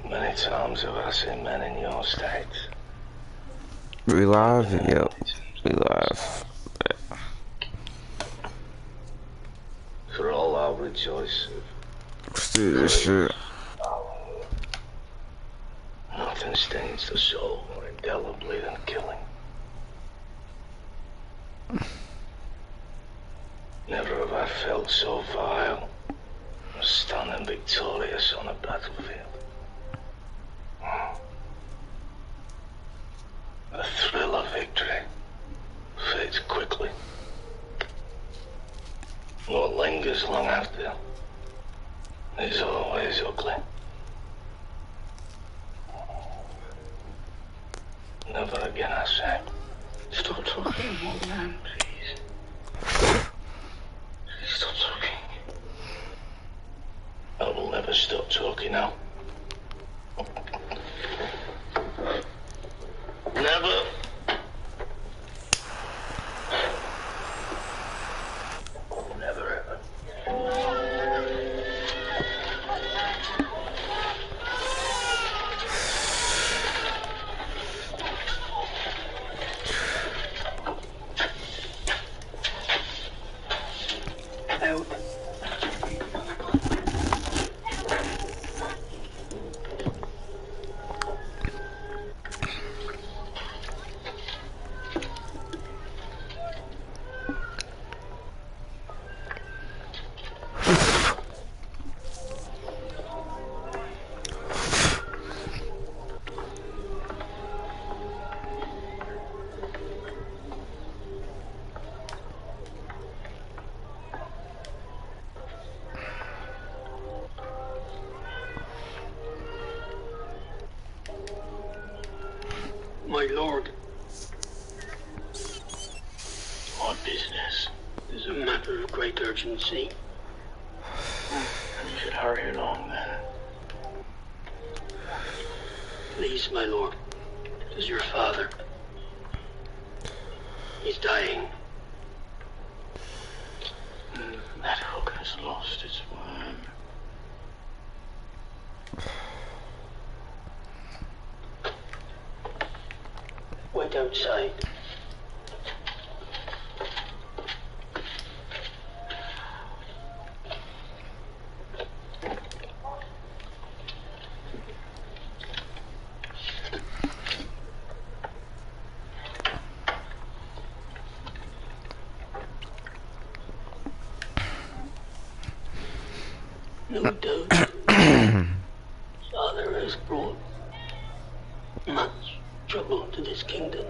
Many times have I seen men in your state. We live? Yep. We live. For all I'll rejoice. Let's do this shit. Nothing stains the soul more indelibly than killing. Never have I felt so vile, stunned and victorious on a battlefield. The thrill of victory fades quickly. What lingers long after is always ugly. Never again, I say. Stop talking, old man, please. Please stop talking. I will never stop talking now. Never. Never ever. Out. My lord. What business? It is a matter of great urgency. You should hurry along then. Please, my lord. It is your father. He's dying. That hook has lost its worm. Wait outside. No doubt, father has brought much trouble to this kingdom.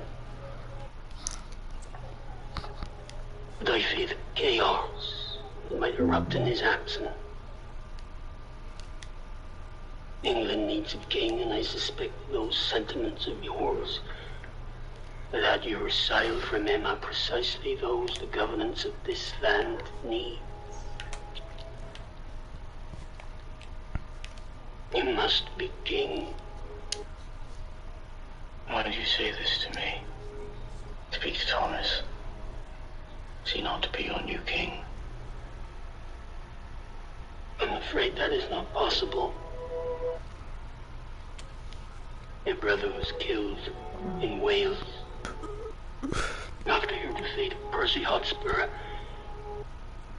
But I fear the chaos that might erupt in his absence. England needs a king, and I suspect those sentiments of yours that had you resiled from him are precisely those the governance of this land needs. You must be king. Why do you say this to me? Speak to Thomas. Is he not to be your new king? I'm afraid that is not possible. Your brother was killed in Wales. After your defeat at Percy Hotspur,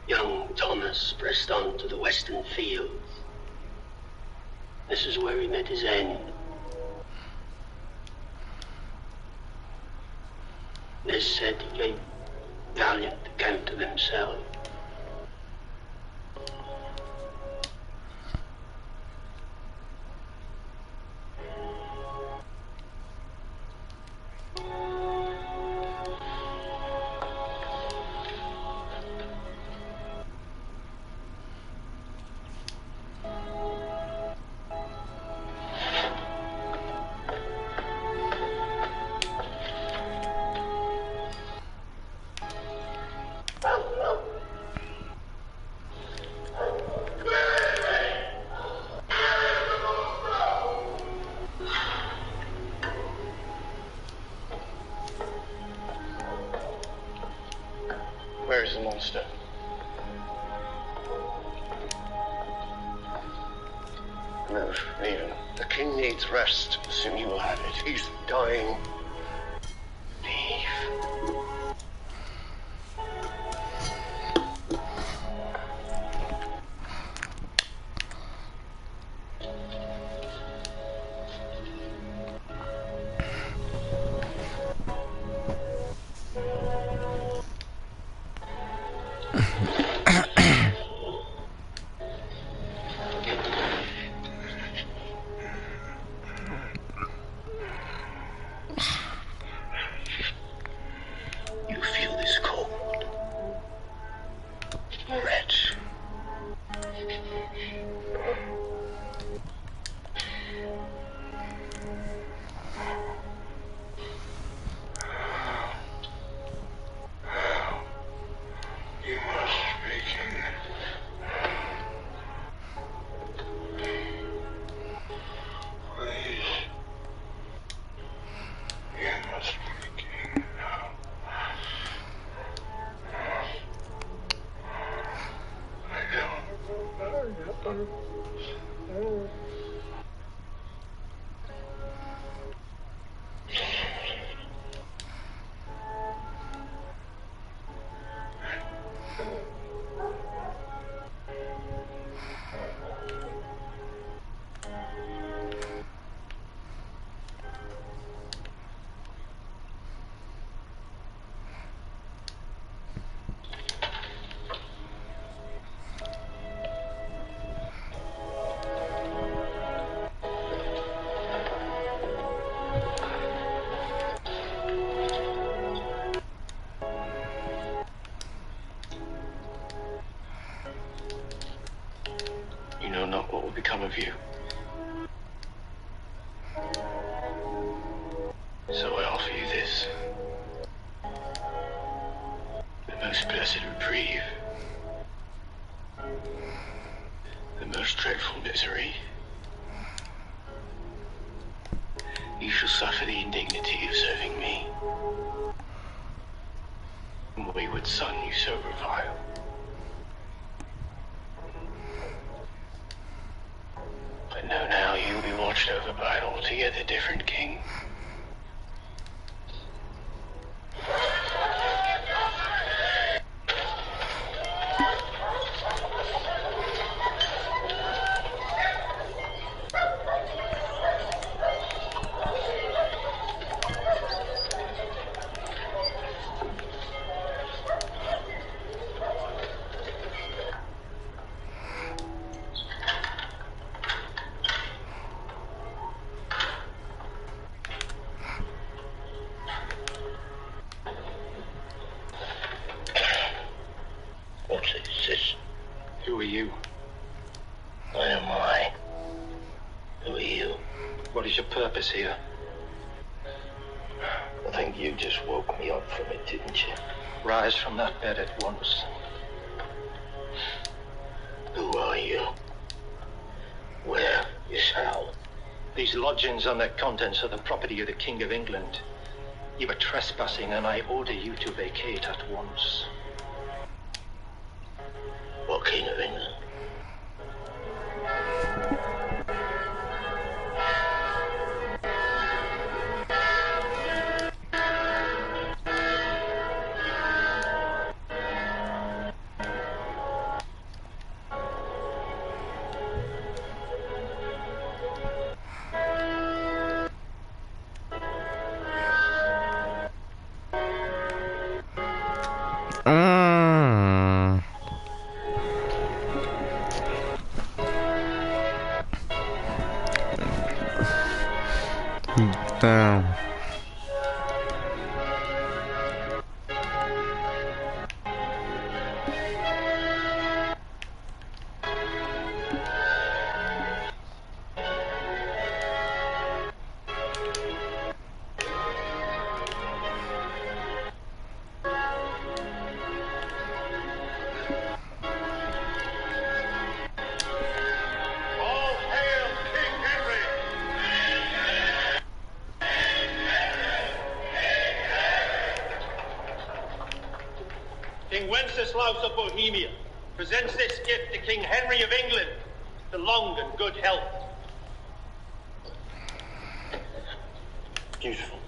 young Thomas pressed on to the western fields. This is where he met his end. This said he gave valiant account of himself. move, even. The king needs rest. Soon he will have it. He's dying. Leave. You feel this cold. Wretch. You must be king. Please. You must be king now. I don't. You know not what will become of you. So I offer you this. The most blessed reprieve. The most dreadful misery. You shall suffer the indignity of serving me. Wayward son, you so revile. But know now you'll be watched over by an altogether different king. What is this? Who are you? I am I. Who are you? What is your purpose here? I think you just woke me up from it, didn't you? Rise from that bed at once. Who are you? Where is Hal? These lodgings and their contents are the property of the King of England. You are trespassing, and I order you to vacate at once. What King of England? Damn. King Wenceslaus of Bohemia presents this gift to King Henry of England, to long and good health. Beautiful.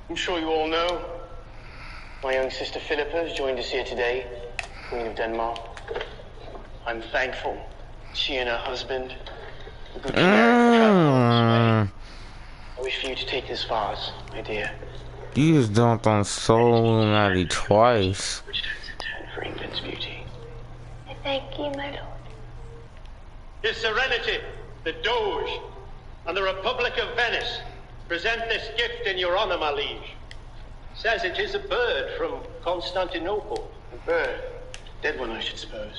I'm sure you all know my young sister Philippa has joined us here today, Queen of Denmark. I'm thankful she and her husband are good to marry. I wish for you to take this vase, my dear. You just dumped on Soul Natty twice. Which takes a turn for England's beauty. I thank you, my lord. His Serenity, the Doge, and the Republic of Venice present this gift in your honor, my liege. Says it is a bird from Constantinople. A bird? Dead one, I should suppose.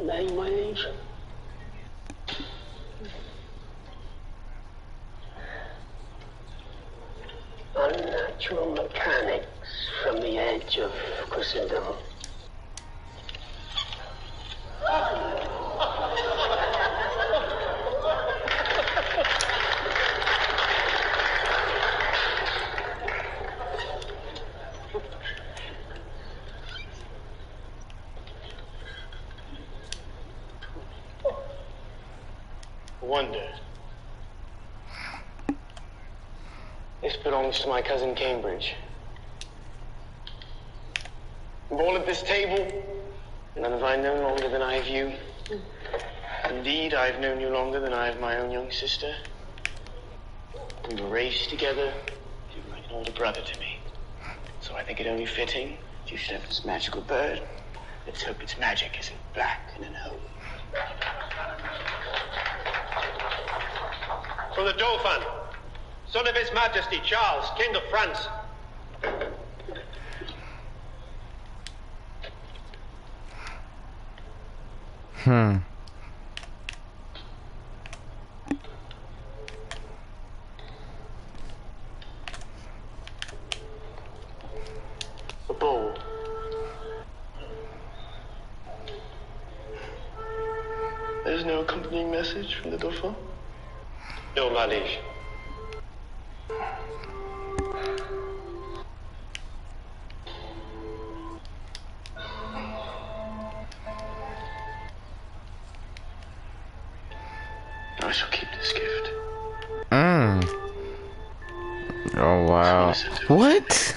May, my liege. Unnatural mechanics from the edge of Christendom. Wonder. This belongs to my cousin Cambridge. Of all at this table, none have I known longer than I have you. Indeed, I've known you longer than I have my own young sister. We were raised together. You're like an older brother to me. So I think it only fitting you should have this magical bird. Let's hope its magic isn't black and unholy. From the Dauphin, son of His Majesty Charles, King of France. A bowl. There's no accompanying message from the Dauphin? No, my liege. I shall keep this gift. Oh wow. What?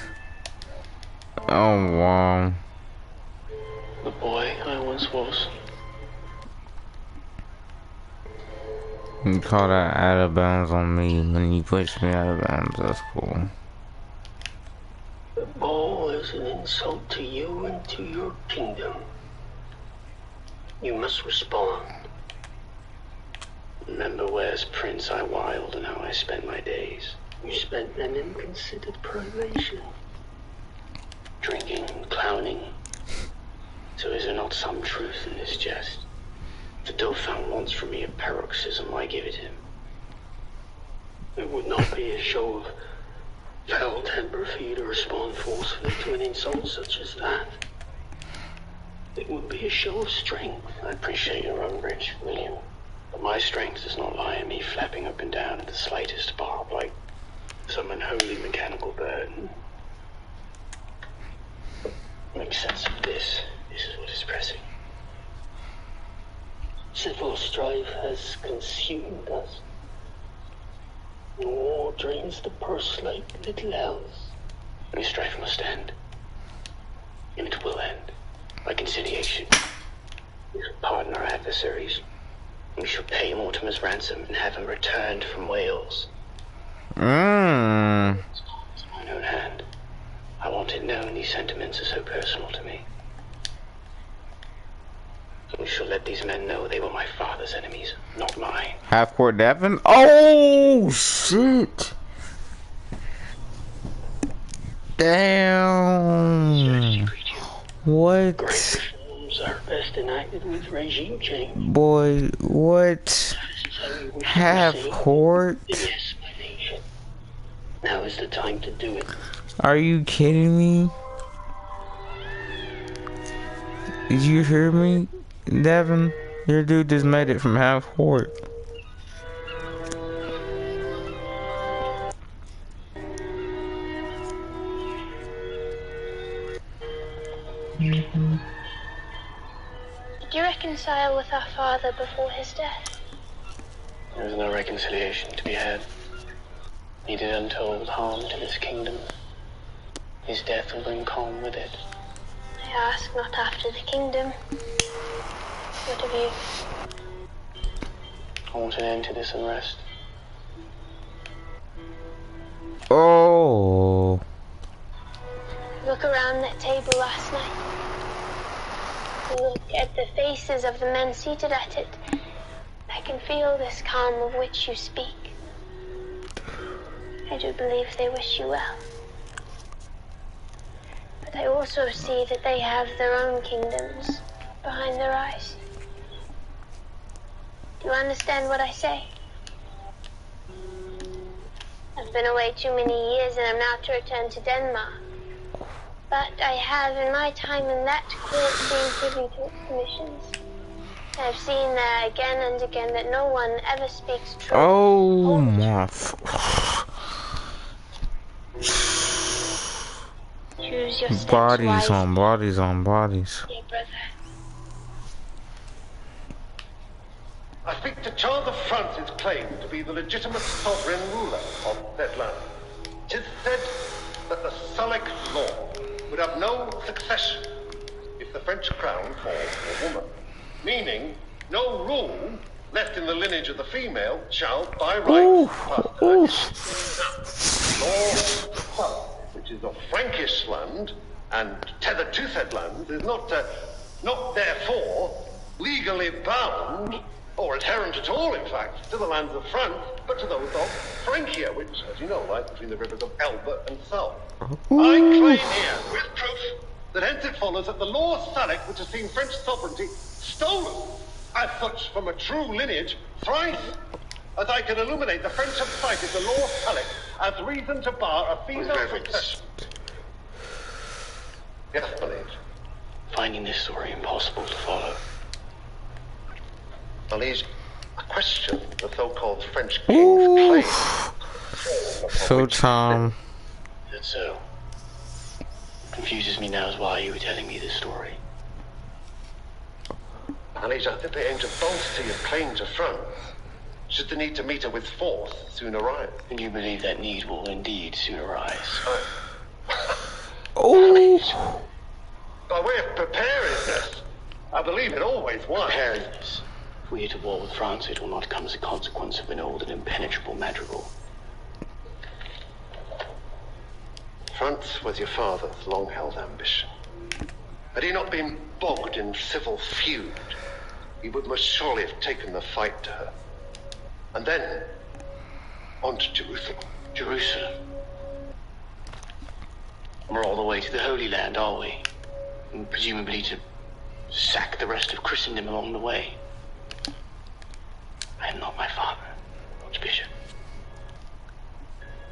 Oh wow. The boy I once was. You call that out of bounds on me when you push me out of bounds, that's cool. The ball is an insult to you and to your kingdom. You must respond. Remember where's Prince I wild and how I spent my days. You spent them in considered privation. Drinking and clowning. So is there not some truth in this jest? The Dauphin wants from me a paroxysm, I give it him. It would not be a show of foul temper for you to respond forcefully to an insult such as that. It would be a show of strength. I appreciate your umbrage, William. But my strength does not lie in me flapping up and down at the slightest barb like some unholy mechanical bird. Make sense of this. This is what is pressing. Civil strife has consumed us. War drains the purse like little else. Any strife must end. And it will end. By conciliation. We shall pardon our adversaries. We shall pay Mortimer's ransom and have him returned from Wales. It's mine own hand. I want it known these sentiments are so personal to me. We shall let these men know they were my father's enemies, not mine. Half-court Devin? Oh, shit. Damn. What? Great reforms are best enacted with regime change. Boy, what? Half-court? Yes, my liege. Now is the time to do it. Are you kidding me? Did you hear me, Devin? Your dude just made it from half-court. Did you reconcile with our father before his death? There was no reconciliation to be had. He did untold harm to this kingdom. His death will bring calm with it. I ask not after the kingdom. What of you? I want an end to this unrest. Oh. Look around that table last night. Look at the faces of the men seated at it. I can feel this calm of which you speak. I do believe they wish you well. But I also see that they have their own kingdoms behind their eyes. Do you understand what I say? I've been away too many years and I'm now to return to Denmark. But I have in my time in that court been privy to its commissions. I have seen there again and again that no one ever speaks truth. Oh my. Choose your steps Bodies wisely, on bodies on bodies. dear brother. I speak to Charles of France's claim to be the legitimate sovereign ruler of said land. 'Tis said that the Salic law would have no succession if the French crown falls to a woman, meaning no rule left in the lineage of the female shall by right pass to her kids. Law, which is of Frankish land and tethered to said lands, is not therefore legally bound or adherent at all, in fact, to the lands of France, but to those of Francia, which, as you know, lies between the rivers of Elbe and Saale. I claim here, with proof, that hence it follows that the law of Salic, which has seen French sovereignty stolen, as such from a true lineage, thrice, as I can illuminate, the French have cited the law of Salic as reason to bar a female succession. Yes, my liege. Finding this story impossible to follow. My liege, I question the so-called French king's claim. So Tom. That's so. Confuses me now is why you were telling me this story. My liege, I think they aim to bolster your claim to France, should the need to meet her with force soon arrive. And you believe that need will indeed soon arise? Oh. By way of preparedness, I believe it always was. Preparedness. If we are to war with France, it will not come as a consequence of an old and impenetrable madrigal. France was your father's long-held ambition. Had he not been bogged in civil feud, he would most surely have taken the fight to her. And then, on to Jerusalem. Jerusalem. We're all the way to the Holy Land, are we? And presumably to sack the rest of Christendom along the way. I am not my father, Archbishop.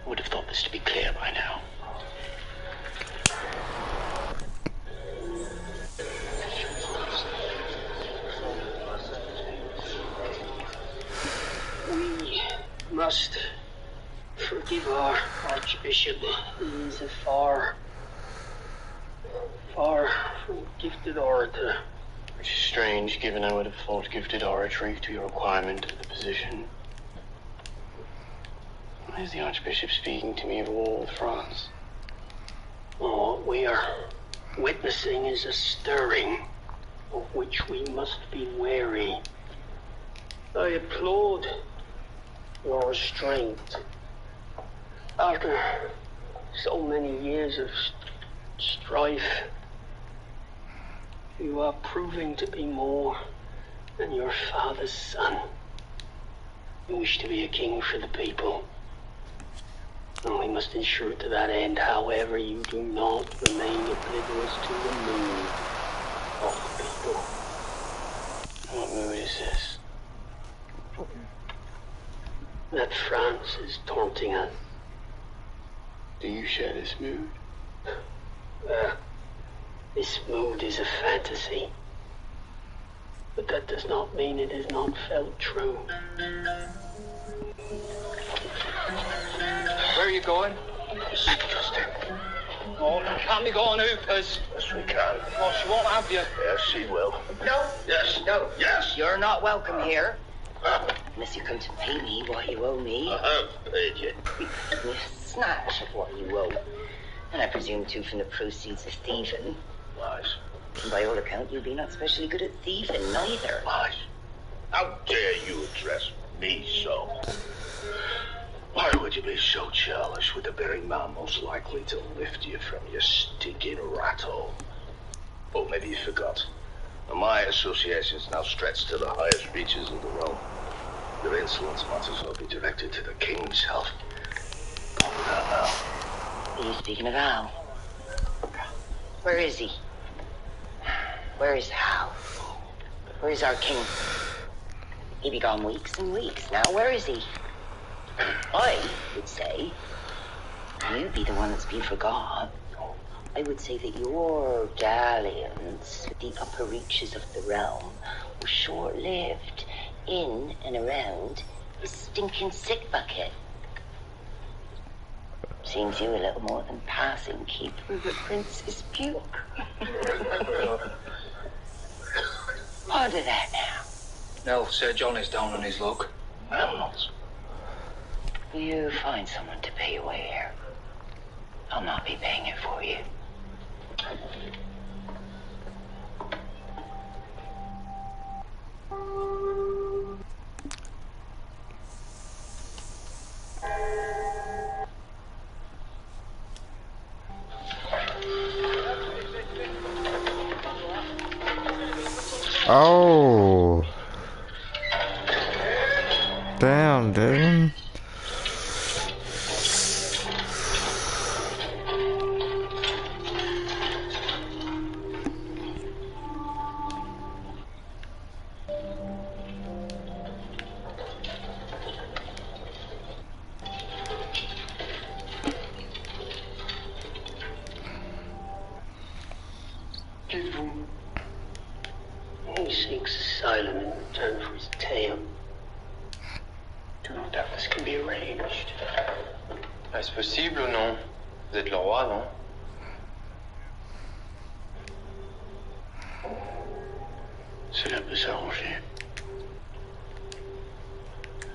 I would have thought this to be clear by now. We must forgive our Archbishop. He is a far from gifted orator. Which is strange, given I would have thought gifted oratory to your requirement of the position. Why is the Archbishop speaking to me of war with France? Oh, what we are witnessing is a stirring of which we must be wary. I applaud your restraint. After so many years of strife, you are proving to be more than your father's son. You wish to be a king for the people. And we must ensure to that end, however, you do not remain oblivious to the mood of the people. What mood is this? That France is taunting us. Do you share this mood? This mood is a fantasy. But that does not mean it is not felt true. Where are you going? Justin. Oh, can't be going hoopers. Yes, we can. Oh, she won't have you. Yes, she will. No. Yes. No. Yes. You're not welcome here. Unless you come to pay me what you owe me. I have paid you. A snatch of what you owe. And I presume, too, from the proceeds of thieving. Lies. And by all account, you've been not especially good at thieving, neither. Lies. How dare you address me so? Why would you be so churlish with the very man most likely to lift you from your stinking rat hole? Oh, maybe you forgot. My associations now stretch to the highest reaches of the realm. Your insolence might as well be directed to the king himself. On with that now. Are you speaking of Al? Where is he? Where is Hal? Where is our king? He be gone weeks and weeks now. Where is he? I would say you be the one that's been forgot. I would say that your dalliance with the upper reaches of the realm was short-lived in and around his stinking sick bucket. Seems you a little more than passing keeper of the Princess Puke. What of that now? No, Sir John is down on his luck. Animals. Will you find someone to pay your way here? I'll not be paying it for you. Oh. Damn, dude. He seeks asylum in return for his tale. No doubt this can be arranged. Est-ce possible ou non? Vous êtes le roi, non? Cela peut s'arranger.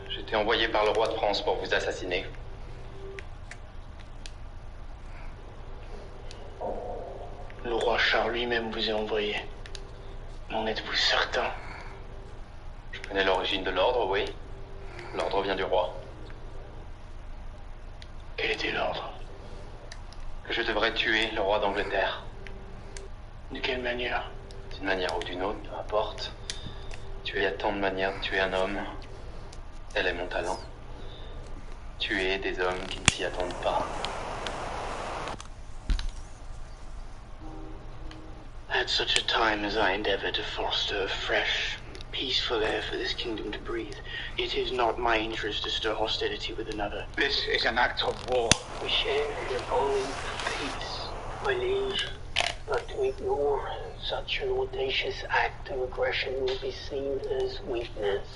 J'ai été envoyé par le roi de France pour vous assassiner. Le roi Charles lui-même vous a envoyé. En êtes-vous certain? Je connais l'origine de l'ordre, oui. L'ordre vient du roi. Quel était l'ordre? Que je devrais tuer le roi d'Angleterre. De quelle manière? D'une manière ou d'une autre, peu importe. Tuer, il y a tant de manières de tuer un homme. Tel est mon talent. Tuer des hommes qui ne s'y attendent pas. At such a time as I endeavor to foster a fresh, peaceful air for this kingdom to breathe, it is not my interest to stir hostility with another. This is an act of war. We share your calling for peace, my liege, but to ignore such an audacious act of aggression will be seen as weakness.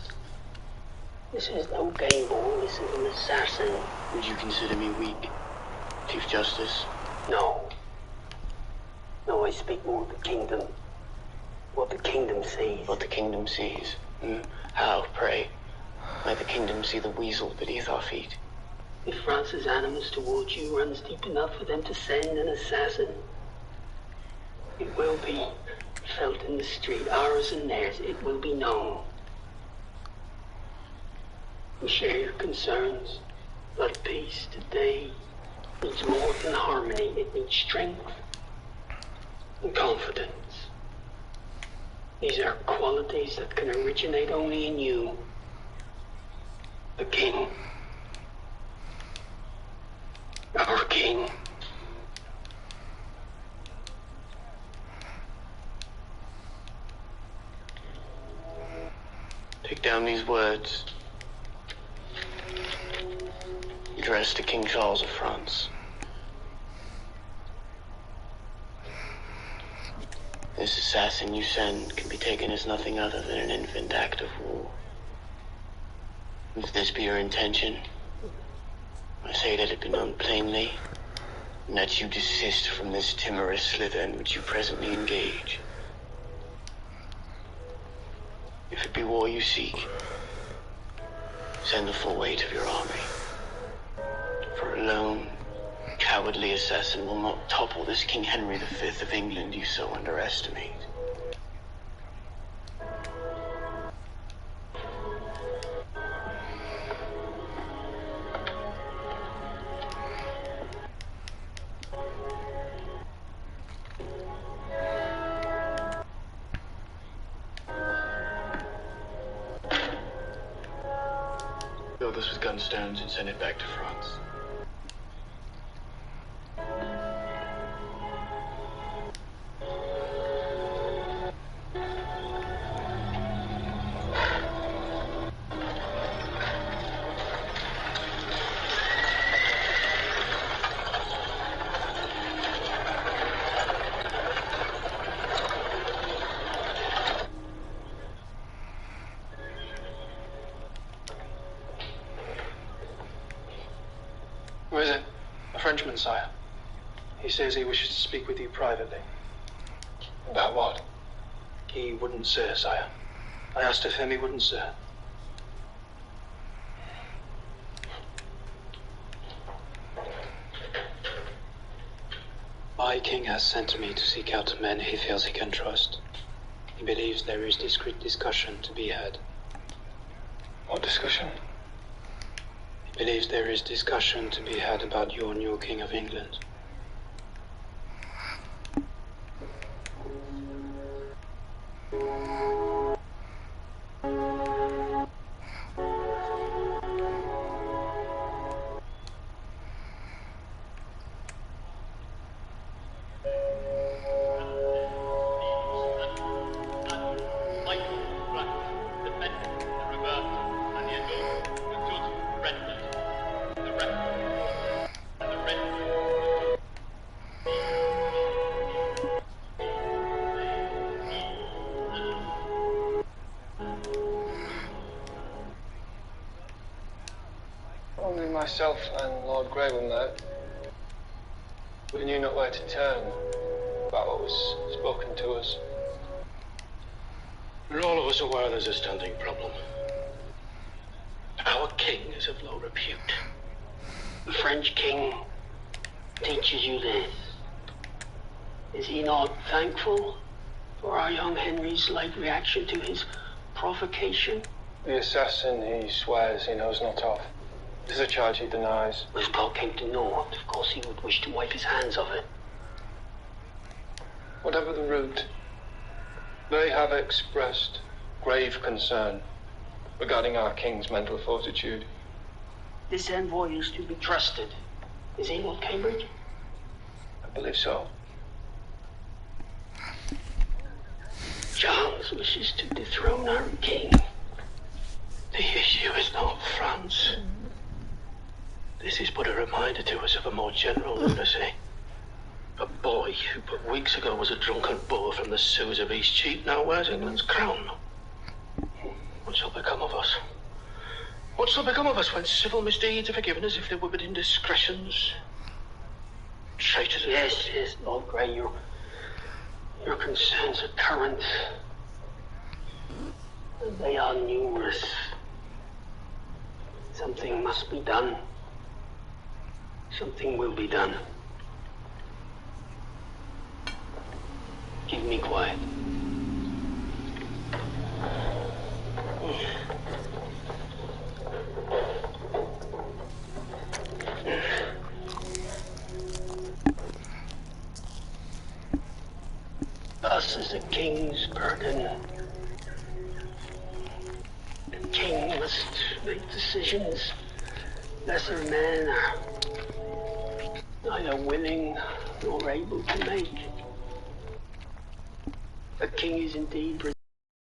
This is no game boy, this is an assassin. Would you consider me weak, Chief Justice? No. No, I speak more of the kingdom. What the kingdom sees. What the kingdom sees? How, pray? Might the kingdom see the weasel beneath our feet? If France's animus towards you runs deep enough for them to send an assassin, it will be felt in the street, ours and theirs. It will be known. We share your concerns, but peace today needs more than harmony. It needs strength and confidence. These are qualities that can originate only in you, the king. Our king. Take down these words, addressed to King Charles of France. This assassin you send can be taken as nothing other than an infant act of war. If this be your intention, I say that it be known plainly and that you desist from this timorous slither in which you presently engage. If it be war you seek, send the full weight of your army. For a lone, cowardly assassin will not topple this King Henry V of England you so underestimate. Fill this with gunstones and send it back to France. Who is it? A Frenchman, sire. He says he wishes to speak with you privately. About what? He wouldn't say, sire. I asked of him, he wouldn't say. My king has sent me to seek out men he feels he can trust. He believes there is discreet discussion to be had. What discussion? He believes there is discussion to be had about your new King of England. Only myself and Lord Grey will know. We knew not where to turn about what was spoken to us. We're all of us aware there's a standing problem. Our king is of low repute. The French king teaches you this. Is he not thankful for our young Henry's light reaction to his provocation? The assassin he swears he knows not of. This is a charge he denies. If God came to know it, of course he would wish to wipe his hands of it. Whatever the root, they have expressed grave concern regarding our king's mental fortitude. This envoy is to be trusted. Is he not, Cambridge? I believe so. Charles wishes to dethrone our king. The issue is not France. This is but a reminder to us of a more general lunacy. A boy who but weeks ago was a drunken boor from the sewers of Eastcheap now wears England's crown. What shall become of us? What shall become of us when civil misdeeds are forgiven as if they were but indiscretions? Traitors. Yes, Lord Grey, your concerns are current. And they are numerous. Something must be done. Something will be done. Keep me quiet. Thus is the king's burden. The king must make decisions lesser men are neither willing nor able to make. A king is indeed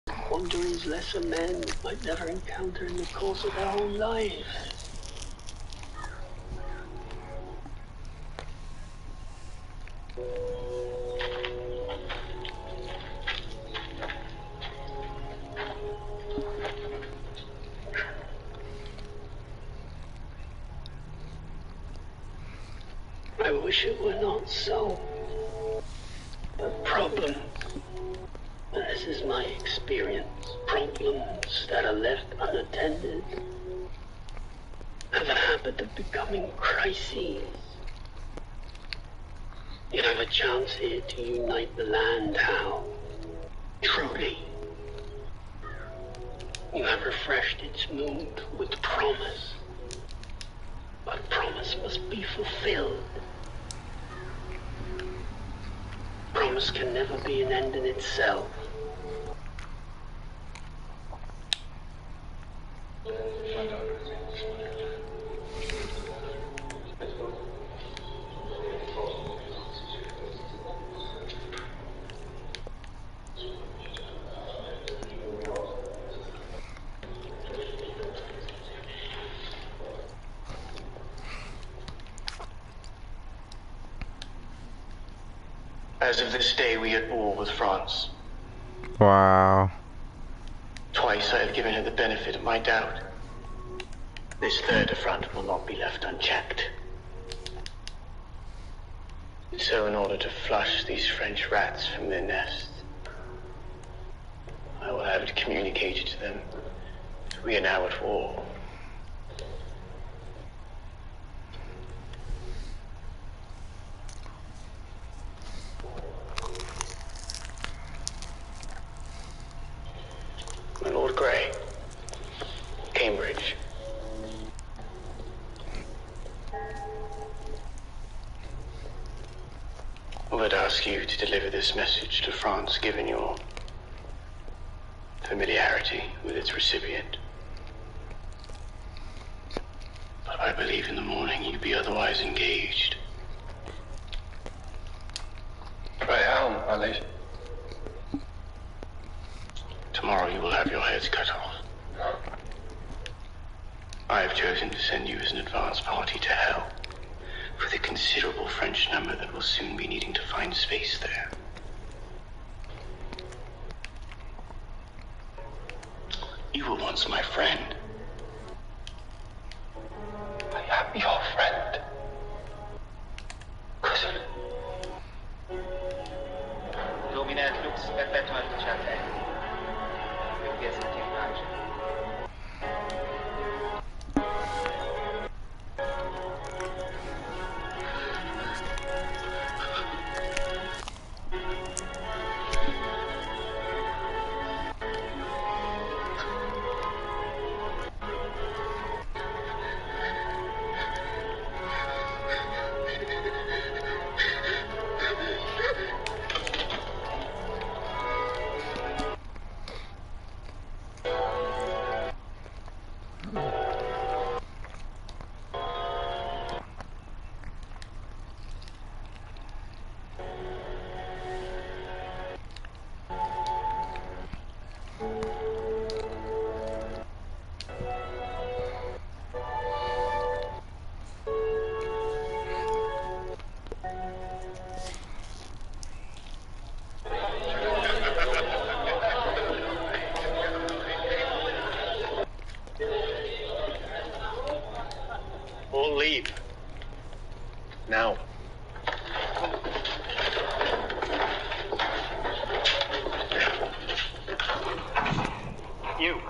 quandaries lesser men might never encounter in the course of their own lives. I wish it were not so. But problems, and this is my experience, problems that are left unattended have a habit of becoming crises. You have a chance here to unite the land, Hal. Truly. You have refreshed its mood with promise. But promise must be fulfilled. Promise can never be an end in itself. As of this day, we are at war with France. Wow. Twice I have given her the benefit of my doubt. This third affront will not be left unchecked. So in order to flush these French rats from their nests, I will have it communicated to them that we are now at war. My Lord Grey, Cambridge. I would ask you to deliver this message to France, given your familiarity with its recipient. But I believe in the morning you'd be otherwise engaged. Pray on, my liege. Tomorrow you will have your heads cut off. I have chosen to send you as an advance party to hell, for the considerable French number that will soon be needing to find space there. You were once my friend. I am your friend. Cousin. Dominant looks perpétuellement châtain. Le pièce d'image. All leave. Now. You.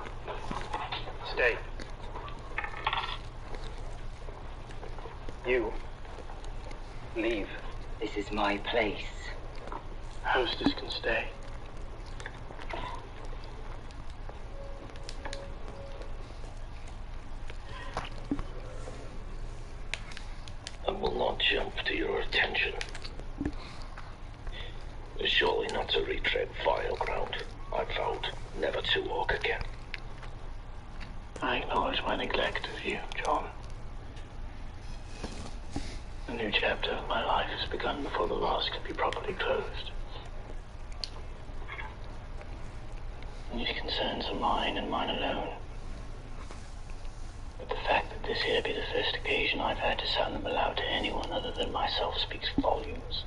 Stay. You. Leave. This is my place. Hostess can stay. I will not jump to your attention. Surely not to retread vile ground. I vowed never to walk again. I acknowledge my neglect of you, John. A new chapter of my life has begun before the last could be properly closed. These concerns are mine and mine alone. But the fact that this here be the first occasion I've had to sound them aloud to anyone other than myself speaks volumes.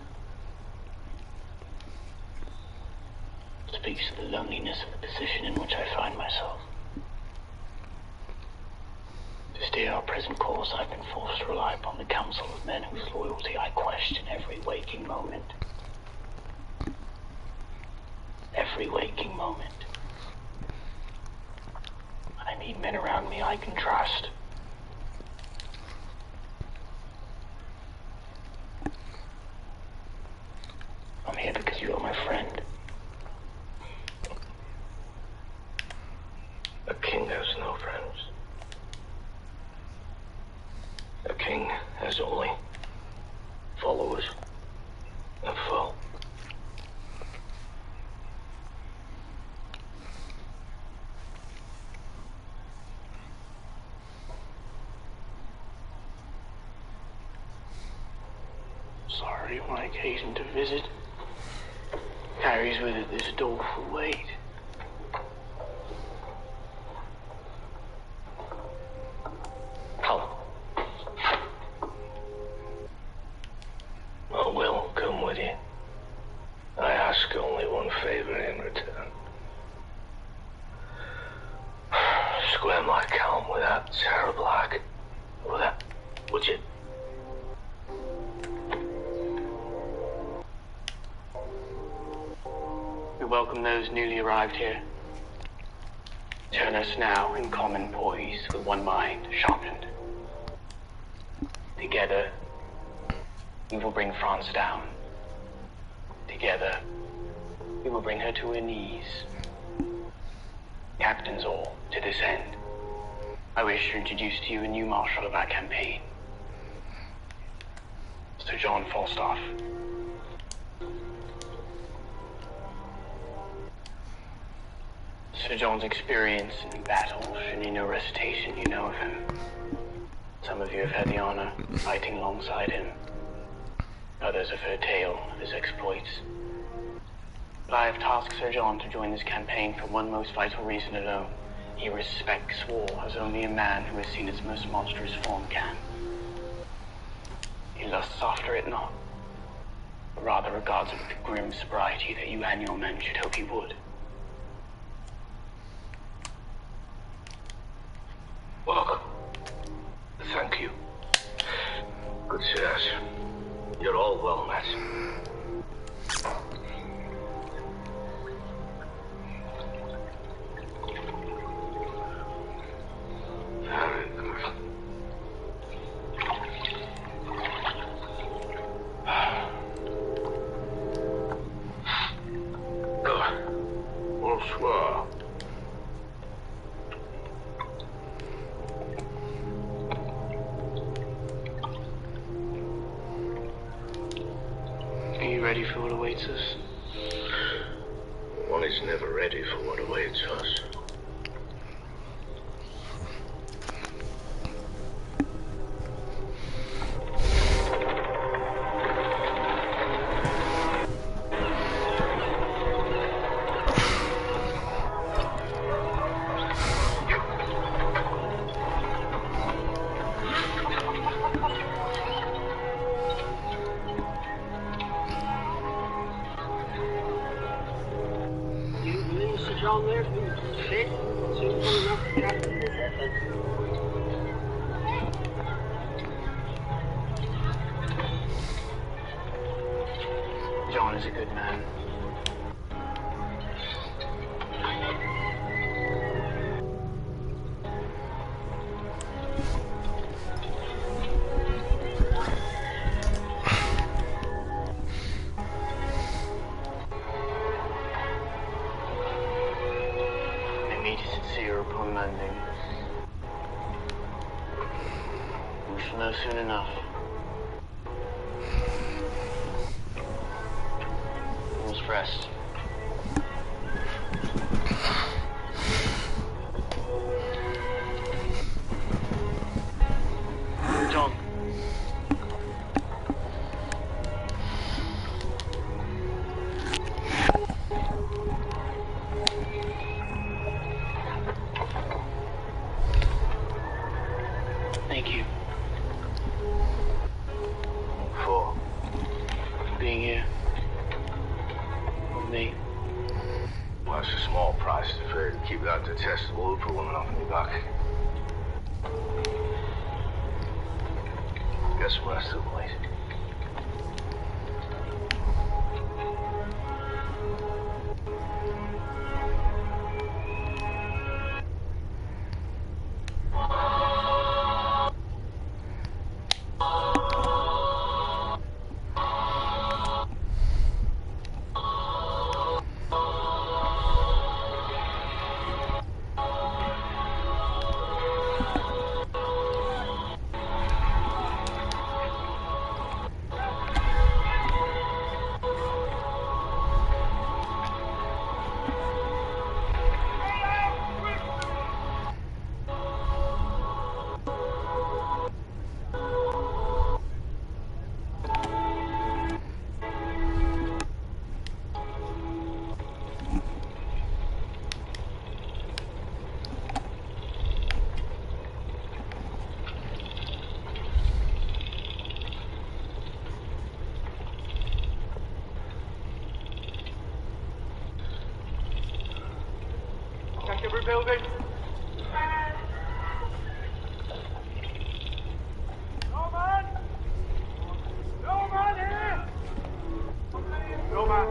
It speaks to the loneliness of the position in which I find myself. To steer our present course, I've been forced to rely upon the counsel of men whose loyalty I question every waking moment. Every waking moment. I need men around me I can trust. I'm here because you are my friend. A king has no friends. A king has only followers and foe. Sorry, my occasion to visit carries with it this doleful weight. Come. I will come with you. I ask only one favor in return. Square my account with that terrible hack. Would you? We welcome those newly arrived here. Turn us now in common poise with one mind sharpened. Together, we will bring France down. Together, we will bring her to her knees. Captains all, to this end, I wish to introduce to you a new marshal of our campaign, Sir John Falstaff. Sir John's experience in battle should need no recitation. You know of him. Some of you have had the honor of fighting alongside him. Others have heard tale of his exploits. But I have tasked Sir John to join this campaign for one most vital reason alone. He respects war as only a man who has seen its most monstrous form can. He lusts after it not, but rather regards it with the grim sobriety that you and your men should hope he would. Welcome. Thank you. Good sirs. You're all well met. Very good. Bonsoir. Are you ready for what awaits us? One is never ready for what awaits us. John is a good man. I meet you sincere upon landing. We shall know soon enough. Rest. John. Thank you. For being here. Me. Well, it's a small price to pay to keep that detestable Uber woman off my back. guess worse than wait. Check every building. No man! No man here! No man.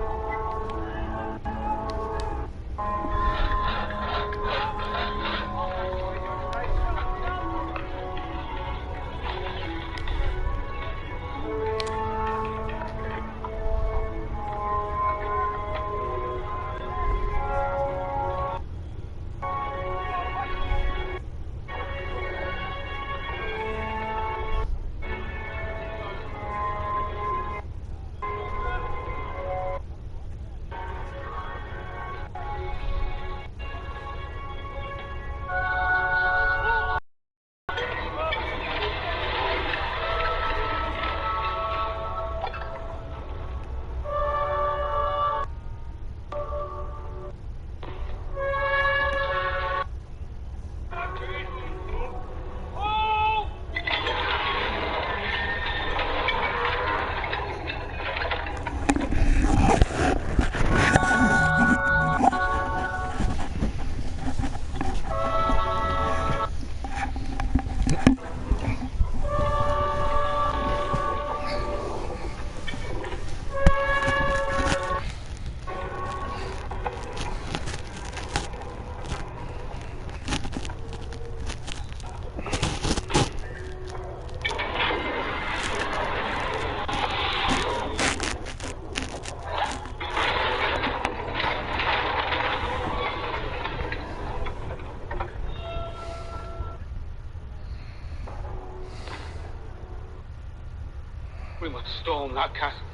We must storm that castle.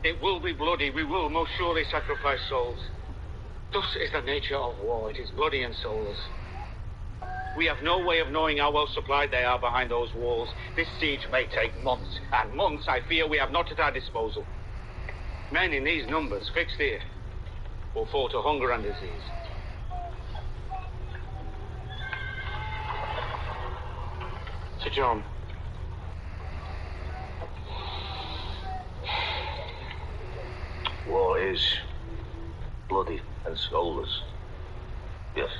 It will be bloody. We will most surely sacrifice souls. Thus is the nature of war. It is bloody and soulless. We have no way of knowing how well supplied they are behind those walls. This siege may take months, and months I fear we have not at our disposal. Men in these numbers fixed here will fall to hunger and disease. Sir John. War is bloody and soulless. Yes.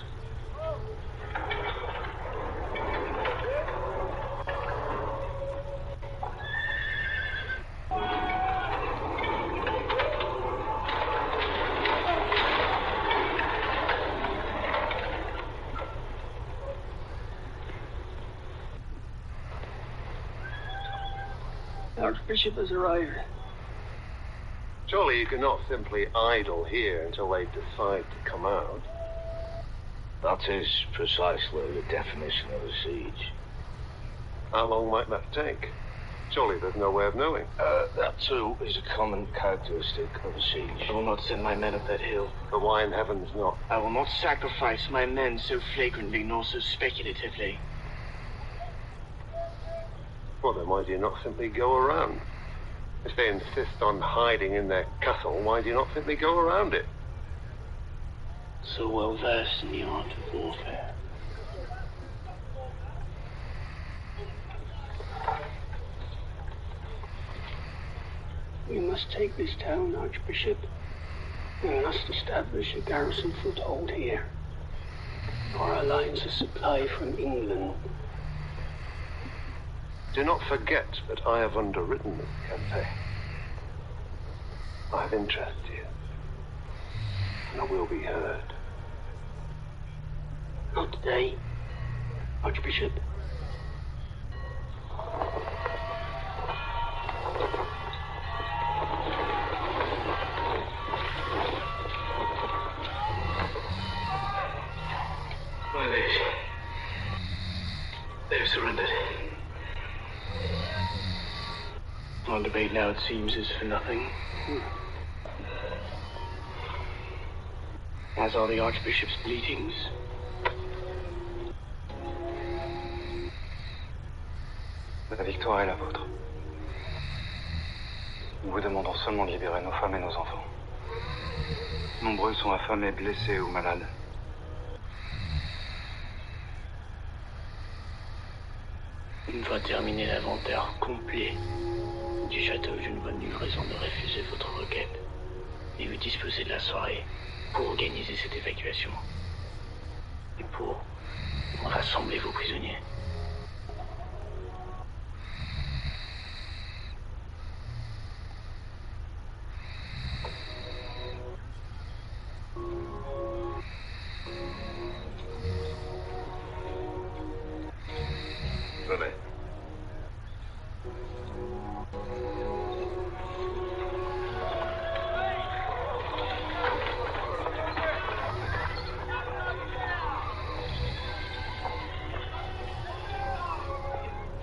The Archbishop has arrived. Surely you cannot simply idle here until they decide to come out. That is precisely the definition of a siege. How long might that take? Surely there's no way of knowing. That too is a common characteristic of a siege. I will not send my men up that hill. But why in heaven's not? I will not sacrifice my men so flagrantly nor so speculatively. Well, then why do you not simply go around? If they insist on hiding in their castle, why do you not simply go around it? So well versed in the art of warfare. We must take this town, Archbishop. We must establish a garrison foothold here. For our lines of supply from England. Do not forget that I have underwritten the campaign. I have interest here, and I will be heard. Not today, Archbishop. Well, they've surrendered. All debate now, it seems, is for nothing. As are the Archbishop's bleatings. La victoire est la vôtre. Nous vous demandons seulement de libérer nos femmes et nos enfants. Nombreux sont affamés, blessés ou malades. Une fois terminé l'inventaire complet du château, je ne vois nulle raison de refuser votre requête et vous disposer de la soirée pour organiser cette évacuation et pour rassembler vos prisonniers. Venez.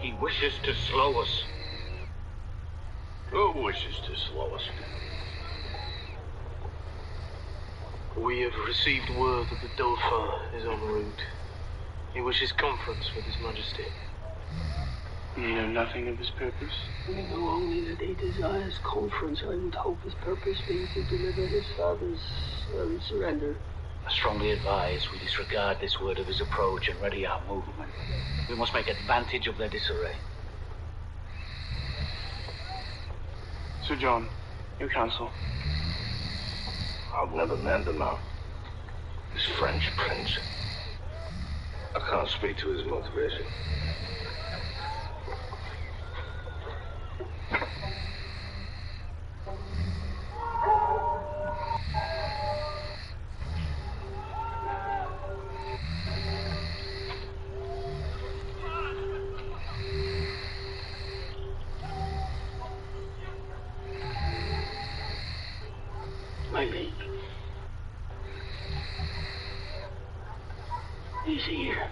He wishes to slow us. Who wishes to slow us? We have received word that the Dauphin is en route. He wishes conference with His Majesty. You know nothing of his purpose? I know only that he desires conference. I would hope his purpose being to deliver his father's surrender. I strongly advise we disregard this word of his approach and ready our movement. We must make advantage of their disarray. Sir John, your counsel. I'll never mend him out. This French prince. I can't speak to his motivation. My liege. He's here.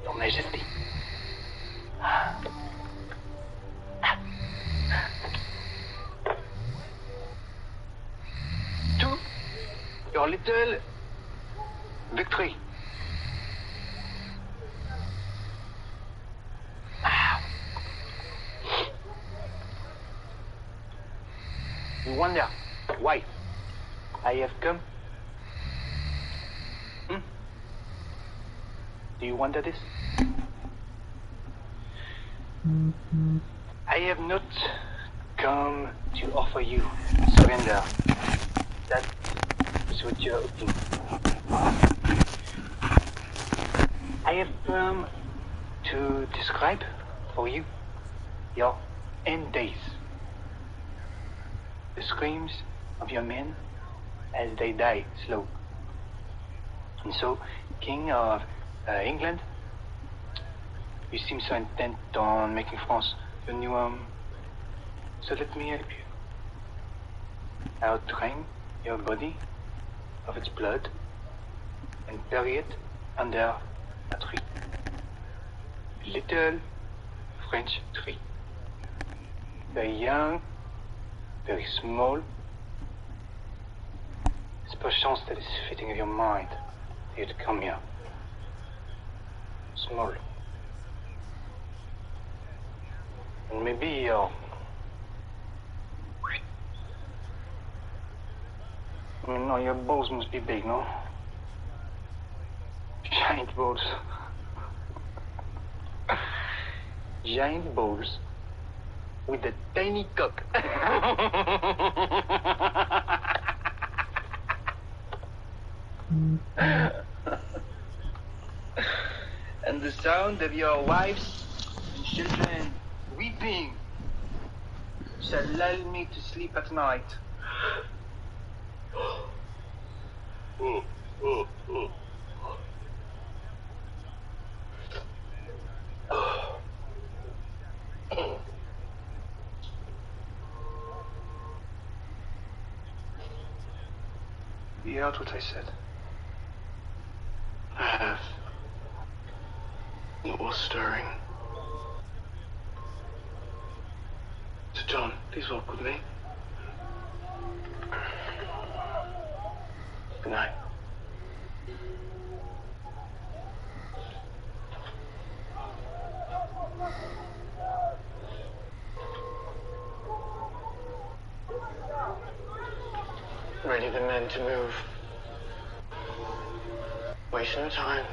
Your Majesty. To your little victory. You wonder why I have come? Do you wonder this? I have not come to offer you surrender. That is what you're hoping. I have come to describe for you your end days. The screams of your men as they die slow. And so, King of England, you seem so intent on making France your new home. So let me help you. I'll drain your body of its blood and bury it under a tree. A little French tree. Very young, very small. It's perchance that is fitting of your mind for you to come here. Small. And maybe No, your balls must be big, no? Giant balls. Giant balls with a tiny cock. And the sound of your wives and children weeping shall lull me to sleep at night. You heard what I said? I have. It was stirring. Sir John, please walk with me. Good night. Ready the men to move. Waste no time.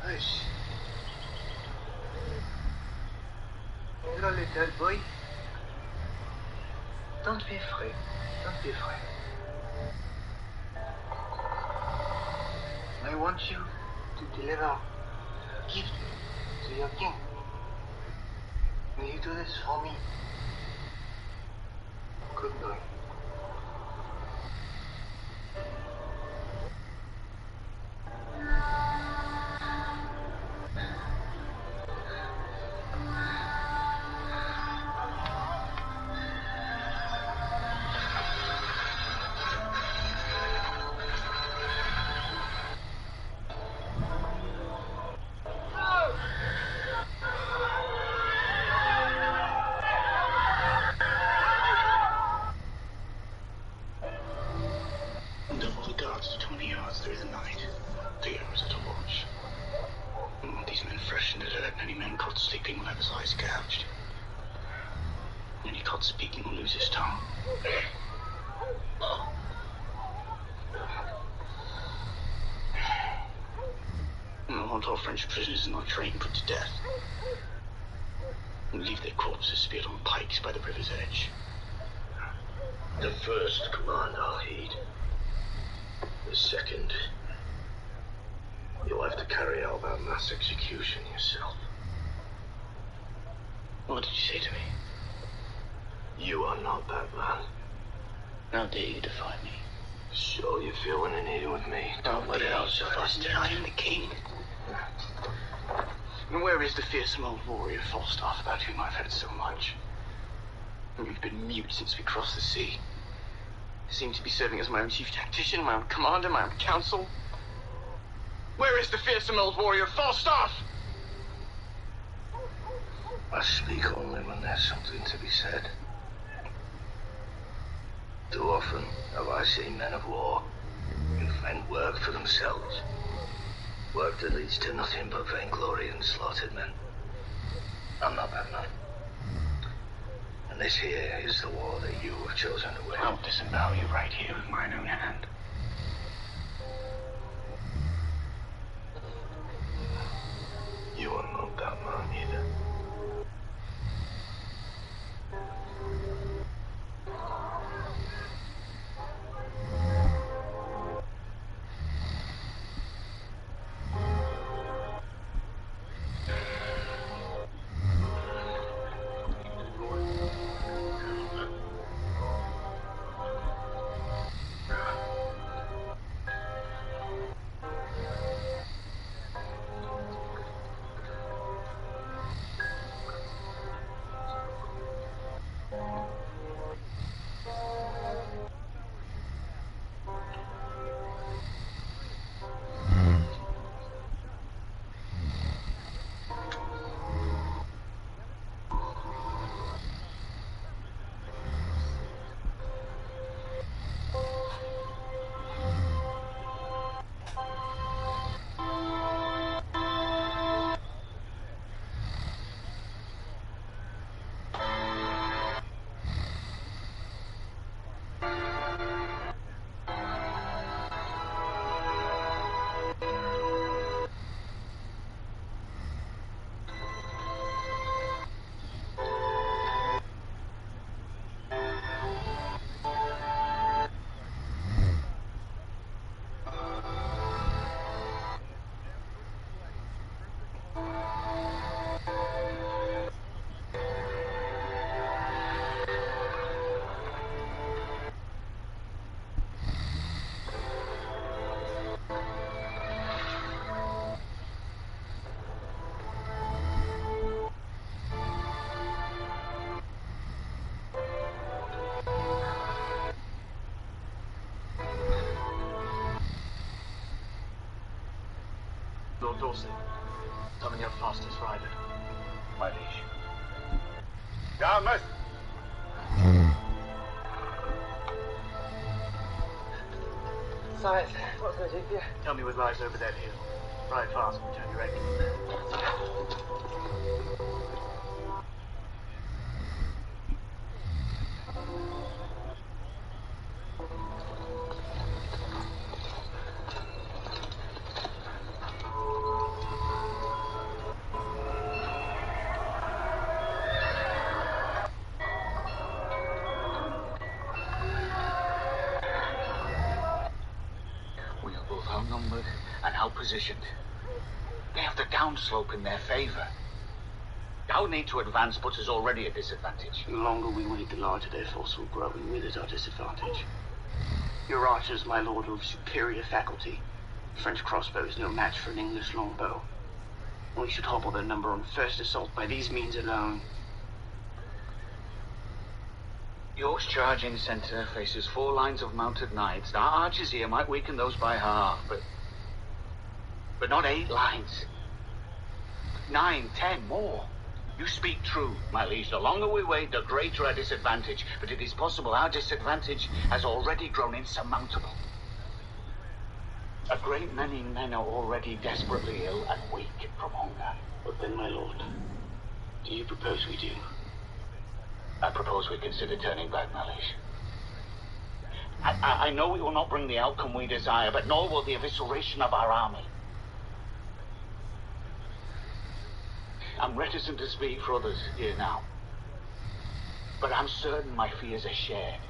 Hush. Hello, little boy. Don't be afraid. Don't be afraid. I want you to deliver a gift to your king. Will you do this for me? Good boy. our French prisoners in our train put to death. And leave their corpses speared on pikes by the river's edge. The first command I'll heed. The second, you'll have to carry out that mass execution yourself. What did you say to me? You are not that man. How dare you defy me? Sure you feel when in with me. Don't let it outside. I am the king. And where is the fearsome old warrior Falstaff about whom I've heard so much? And we've been mute since we crossed the sea. I seem to be serving as my own chief tactician, my own commander, my own counsel. Where is the fearsome old warrior Falstaff? I speak only when there's something to be said. Too often have I seen men of war invent work for themselves. Work that leads to nothing but vainglory and slaughtered men. I'm not that man. And this here is the war that you have chosen to win. I will disembowel you right here with mine own hand. You are not that man either. Lord Dorset, summon your fastest rider. My liege. Ja, mas... Sire, what's going to do for you? Tell me what lies over that hill. Ride fast and turn your engine. Outnumbered and outpositioned. They have the downslope in their favor. Our need to advance puts us already at disadvantage. The longer we wait, the larger their force will grow, and with it our disadvantage. Your archers, my lord, are of superior faculty. French crossbow is no match for an English longbow. We should hobble their number on first assault by these means alone. York's charging centre faces 4 lines of mounted knights. Our archers here might weaken those by half, but not 8 lines. 9, 10 more. You speak true, my liege. The longer we wait, the greater our disadvantage. But it is possible our disadvantage has already grown insurmountable. A great many men are already desperately ill and weak from hunger. But then, my lord, do you propose we do? I propose we consider turning back, my liege. I know we will not bring the outcome we desire, but nor will the evisceration of our army. I'm reticent to speak for others here now. But I'm certain my fears are shared.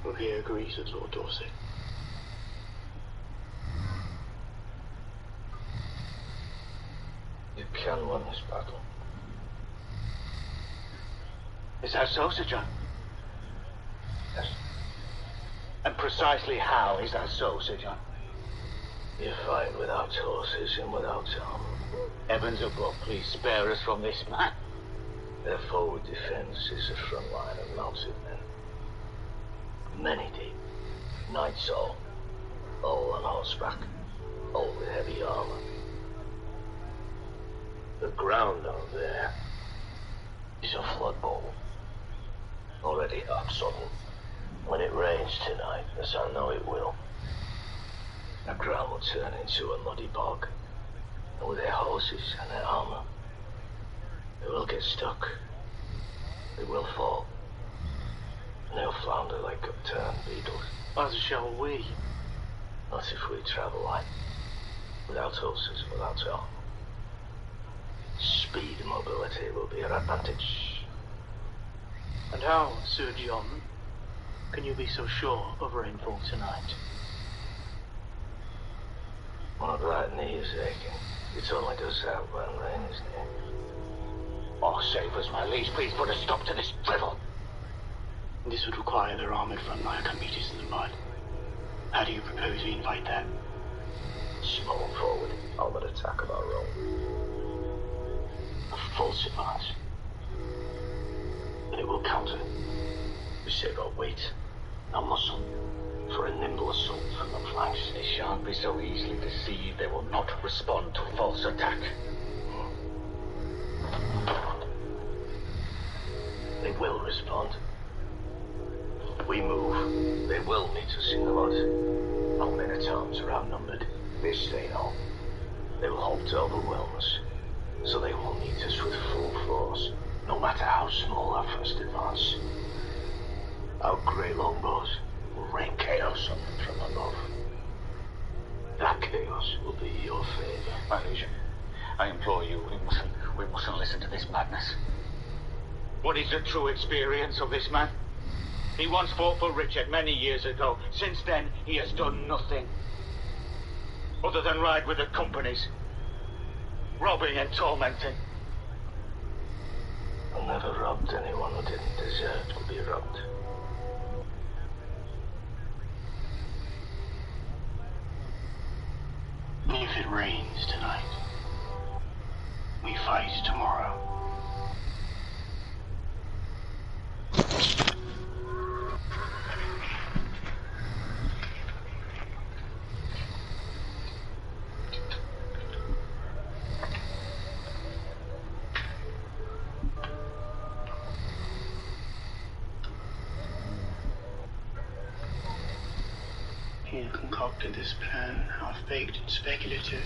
Who here agrees with Lord Dorset? You can win this battle. Is that so, Sir John? Yes. And precisely how is that so, Sir John? You fight without horses and without armor. Heavens above, please spare us from this man. Their forward defense is a front line of mounted men. Many deep, knights all on horseback, all with heavy armor. The ground out there is a flood bowl, already upsodden. When it rains tonight, as I know it will, the ground will turn into a muddy bog, and with their horses and their armor, they will get stuck. They will fall, and they'll flounder like upturned beetles. As shall we. Not if we travel light, without horses, without armor. Speed and mobility will be our advantage. And how, Sir John, can you be so sure of rainfall tonight? My right knee is aching. It only does that when rain is near. Oh, save us, my liege. Please put a stop to this drivel. This would require their armored front line to meet us in the mud. How do you propose we invite that? Small forward, armored attack of our own. A false advance. But it will counter. We save our weight, our muscle, for a nimble assault from the flanks. They shan't be so easily deceived. They will not respond to false attack. They will respond. We move. They will meet us in the mud. Our men-at-arms are outnumbered. This they know. They will hope to overwhelm us, so they will meet us with full force, no matter how small our first advance. Our grey longbows will rain chaos on them from above. That chaos will be your favor. My liege, I implore you, we mustn't listen to this madness. What is the true experience of this man? He once fought for Richard many years ago. Since then, he has done nothing other than ride with the companies, robbing and tormenting. I never robbed anyone who didn't deserve to be robbed. If it rains tonight, we fight tomorrow. You concocted this plan, half-baked and speculative,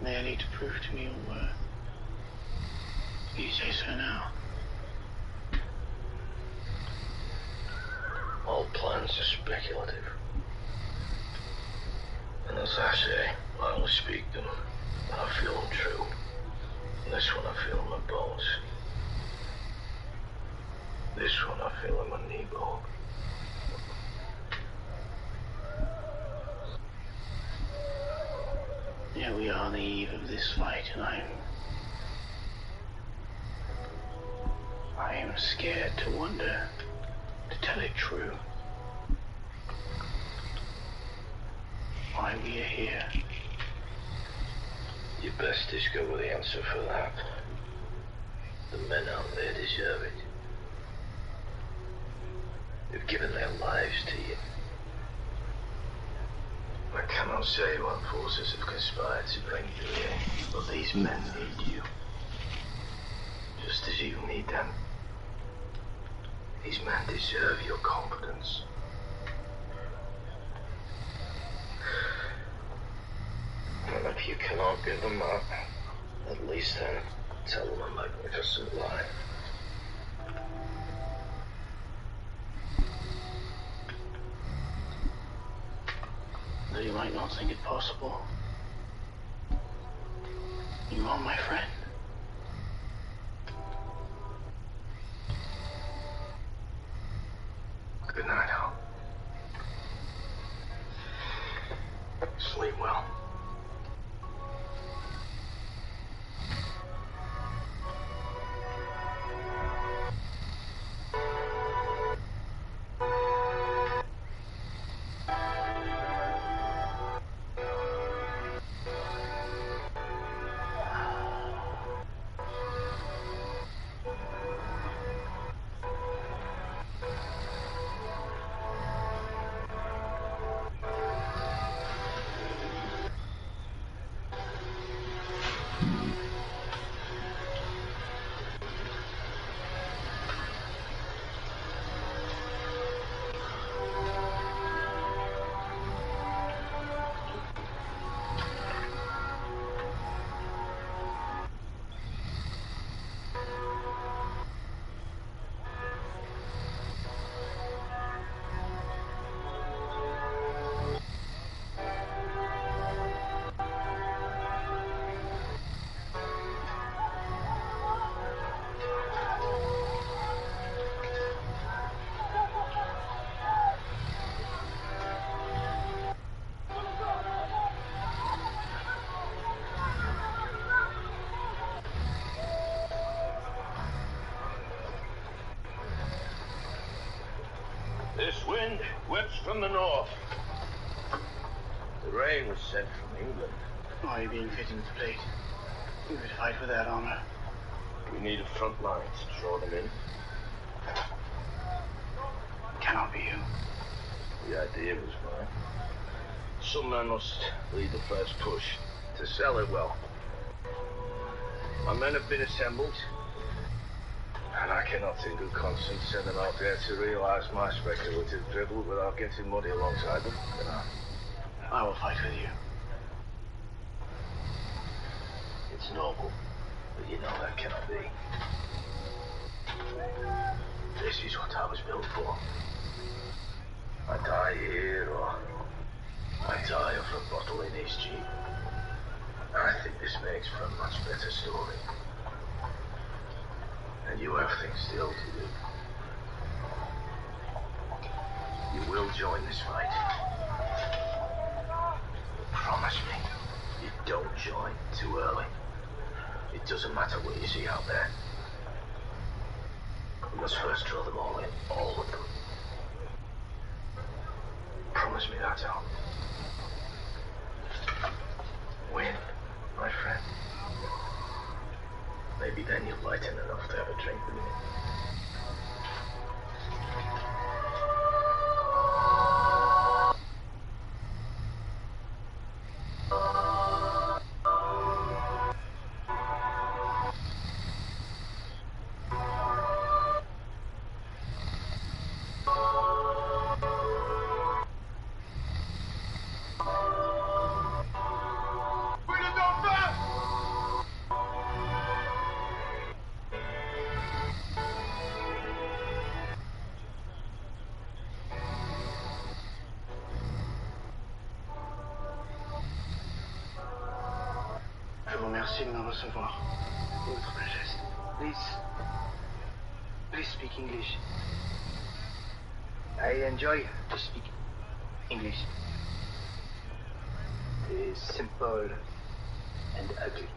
merely to prove to me your worth. You say so now. All plans are speculative. And as I say, I only speak them when I feel them true. And this one I feel in my bones. This one I feel in my knee bone. Here we are on the eve of this fight, and I am scared to wonder, to tell it true, why we are here. You best discover the answer for that. The men out there deserve it. They've given their lives to you. I cannot say what forces have conspired to bring you here, but these men need you. Just as you need them. These men deserve your confidence. And if you cannot give them that, at least then tell them a magnificent lie. that he might not think it possible. You are my friend. Good night, Hal. Sleep well. This wind whips from the north. The rain was sent from England. Why are you being fitting with the plate? You would fight with that armor. We need a front line to draw them in. Cannot be you. The idea was mine. Some man must lead the first push to sell it well. My men have been assembled, and I cannot in good conscience send them out there to realize my speculative dribble without getting muddy alongside them, can I? I will fight with you. It's noble, but you know that cannot be. This is what I was built for. I die here, or I die of a bottle in his jeep. I think this makes for a much better story. And you have things still to do. You will join this fight. Promise me, you don't join too early. It doesn't matter what you see out there. We must first draw them all in, all of them. Promise me that, Al. Win, my friend. Maybe then you'll lighten enough to have a drink with me. Merci de me recevoir. Votre Majesté. Please speak English. I enjoy to speak English. It is simple and ugly.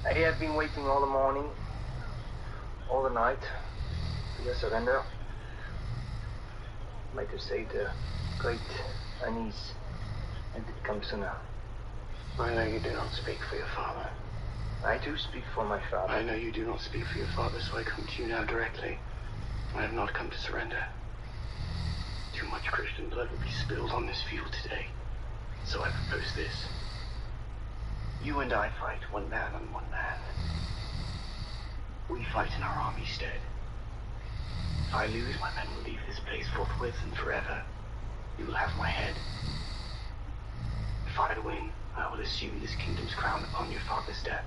I have been waiting all the morning, all the night, for your surrender. Might have saved a great unease, and it comes sooner. I know you do not speak for your father. I do speak for my father. I know you do not speak for your father, so I come to you now directly. I have not come to surrender. Too much Christian blood will be spilled on this field today. So I propose this. You and I fight, one man on one man. We fight in our army's stead. If I lose, my men will leave this place forthwith and forever. You will have my head. If I win, I will assume this kingdom's crown upon your father's death.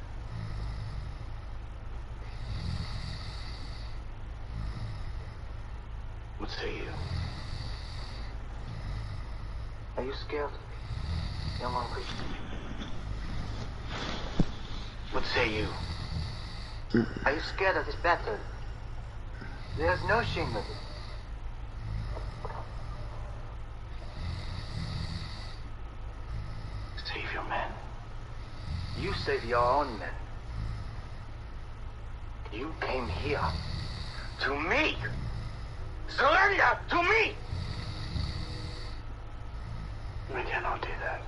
What say you? Are you scared, young uncle? What say you? Are you scared of this battle? There's no shame in it. Save your men. You save your own men. You came here. To me! Surrender to me! I cannot do that.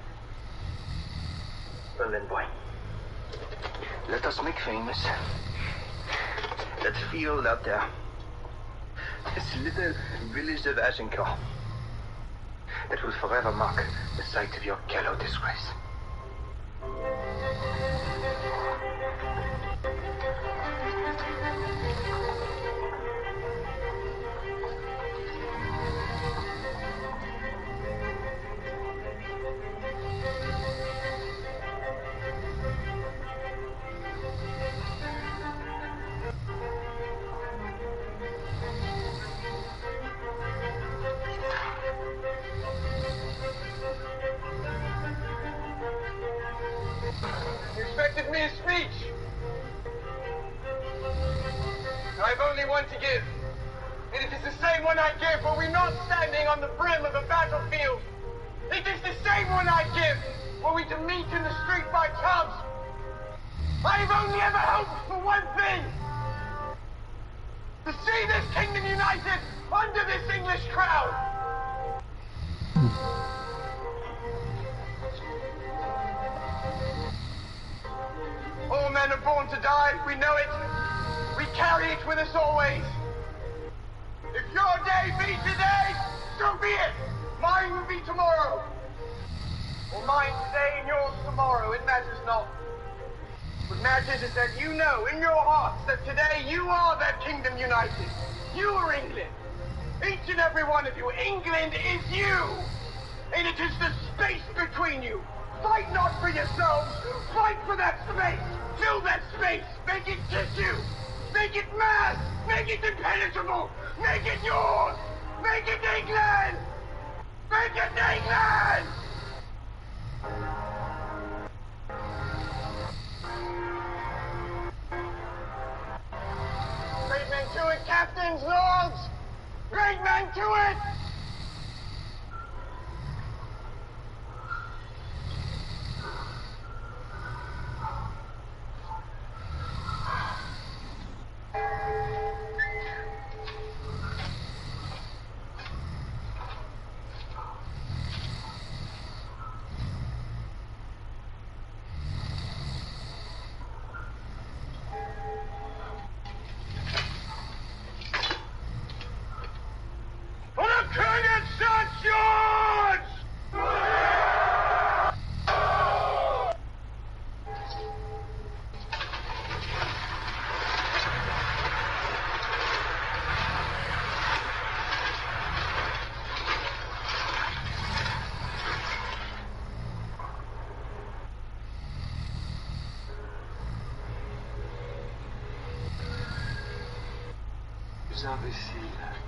Well then, boy. Let us make famous that field out there. This little village of Agincourt. That will forever mark the site of your gallows disgrace. You expected me a speech. I've only one to give. And it is the same one I give when we're not standing on the brim of a battlefield. It is the same one I give when we to meet in the street by chance. I've only ever hoped for one thing. To see this kingdom united under this English crown. All men are born to die, we know it. We carry it with us always. If your day be today, so be it. Mine will be tomorrow. Or mine today and yours tomorrow, it matters not. What matters is that you know in your hearts that today you are that kingdom united. You are England. Each and every one of you. England is you. And it is the space between you. Fight not for yourselves. Fight for that space. Fill that space. Make it tissue. Make it mass. Make it impenetrable. Make it yours. Make it England. Make it England. Great men to it, captains, lords. Great men to it. Imbécile.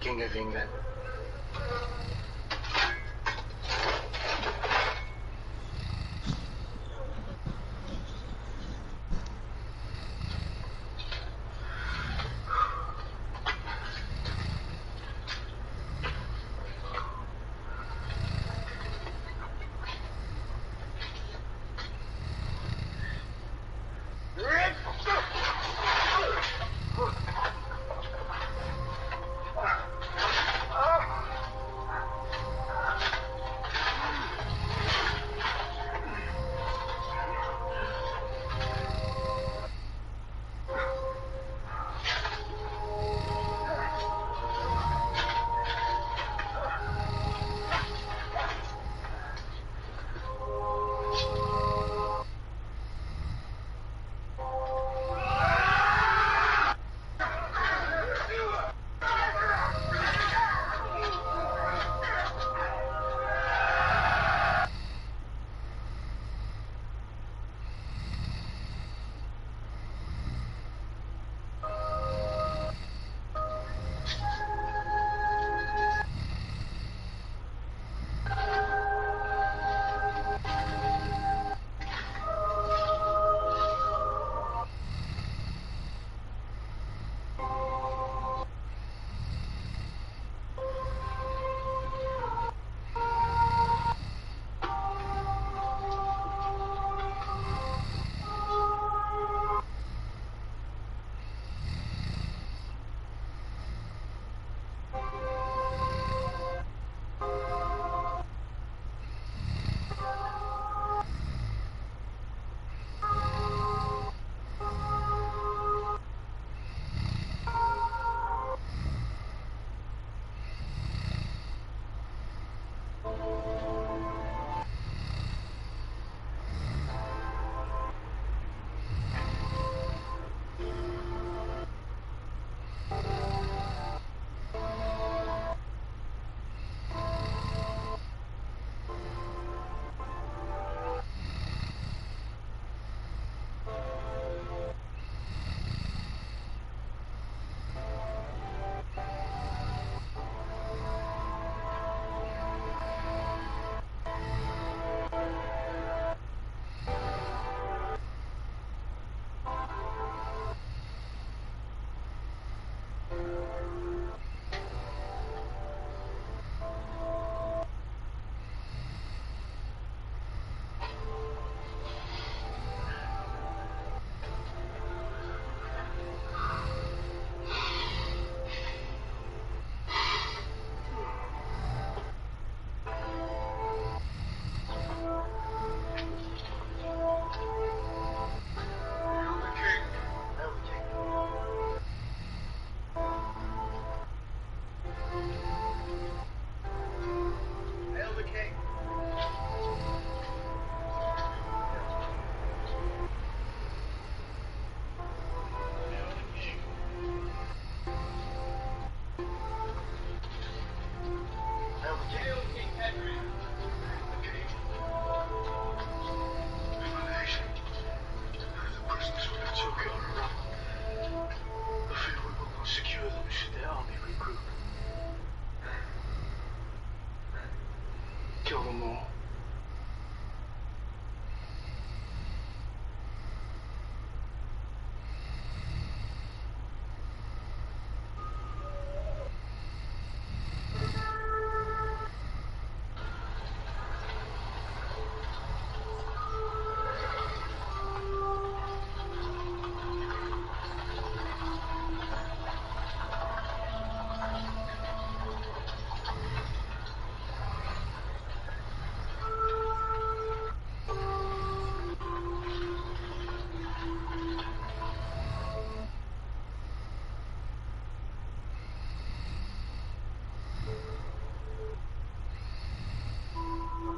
King of England.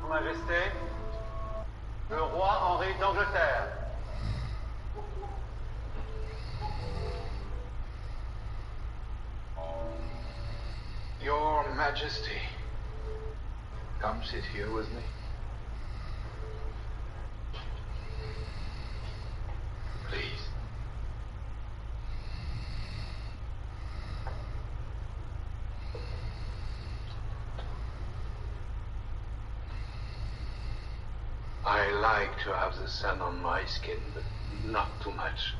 Majesté, le roi Henri d'Angleterre. Your Majesty, come sit here with me. Please. I like to have the sun on my skin, but not too much.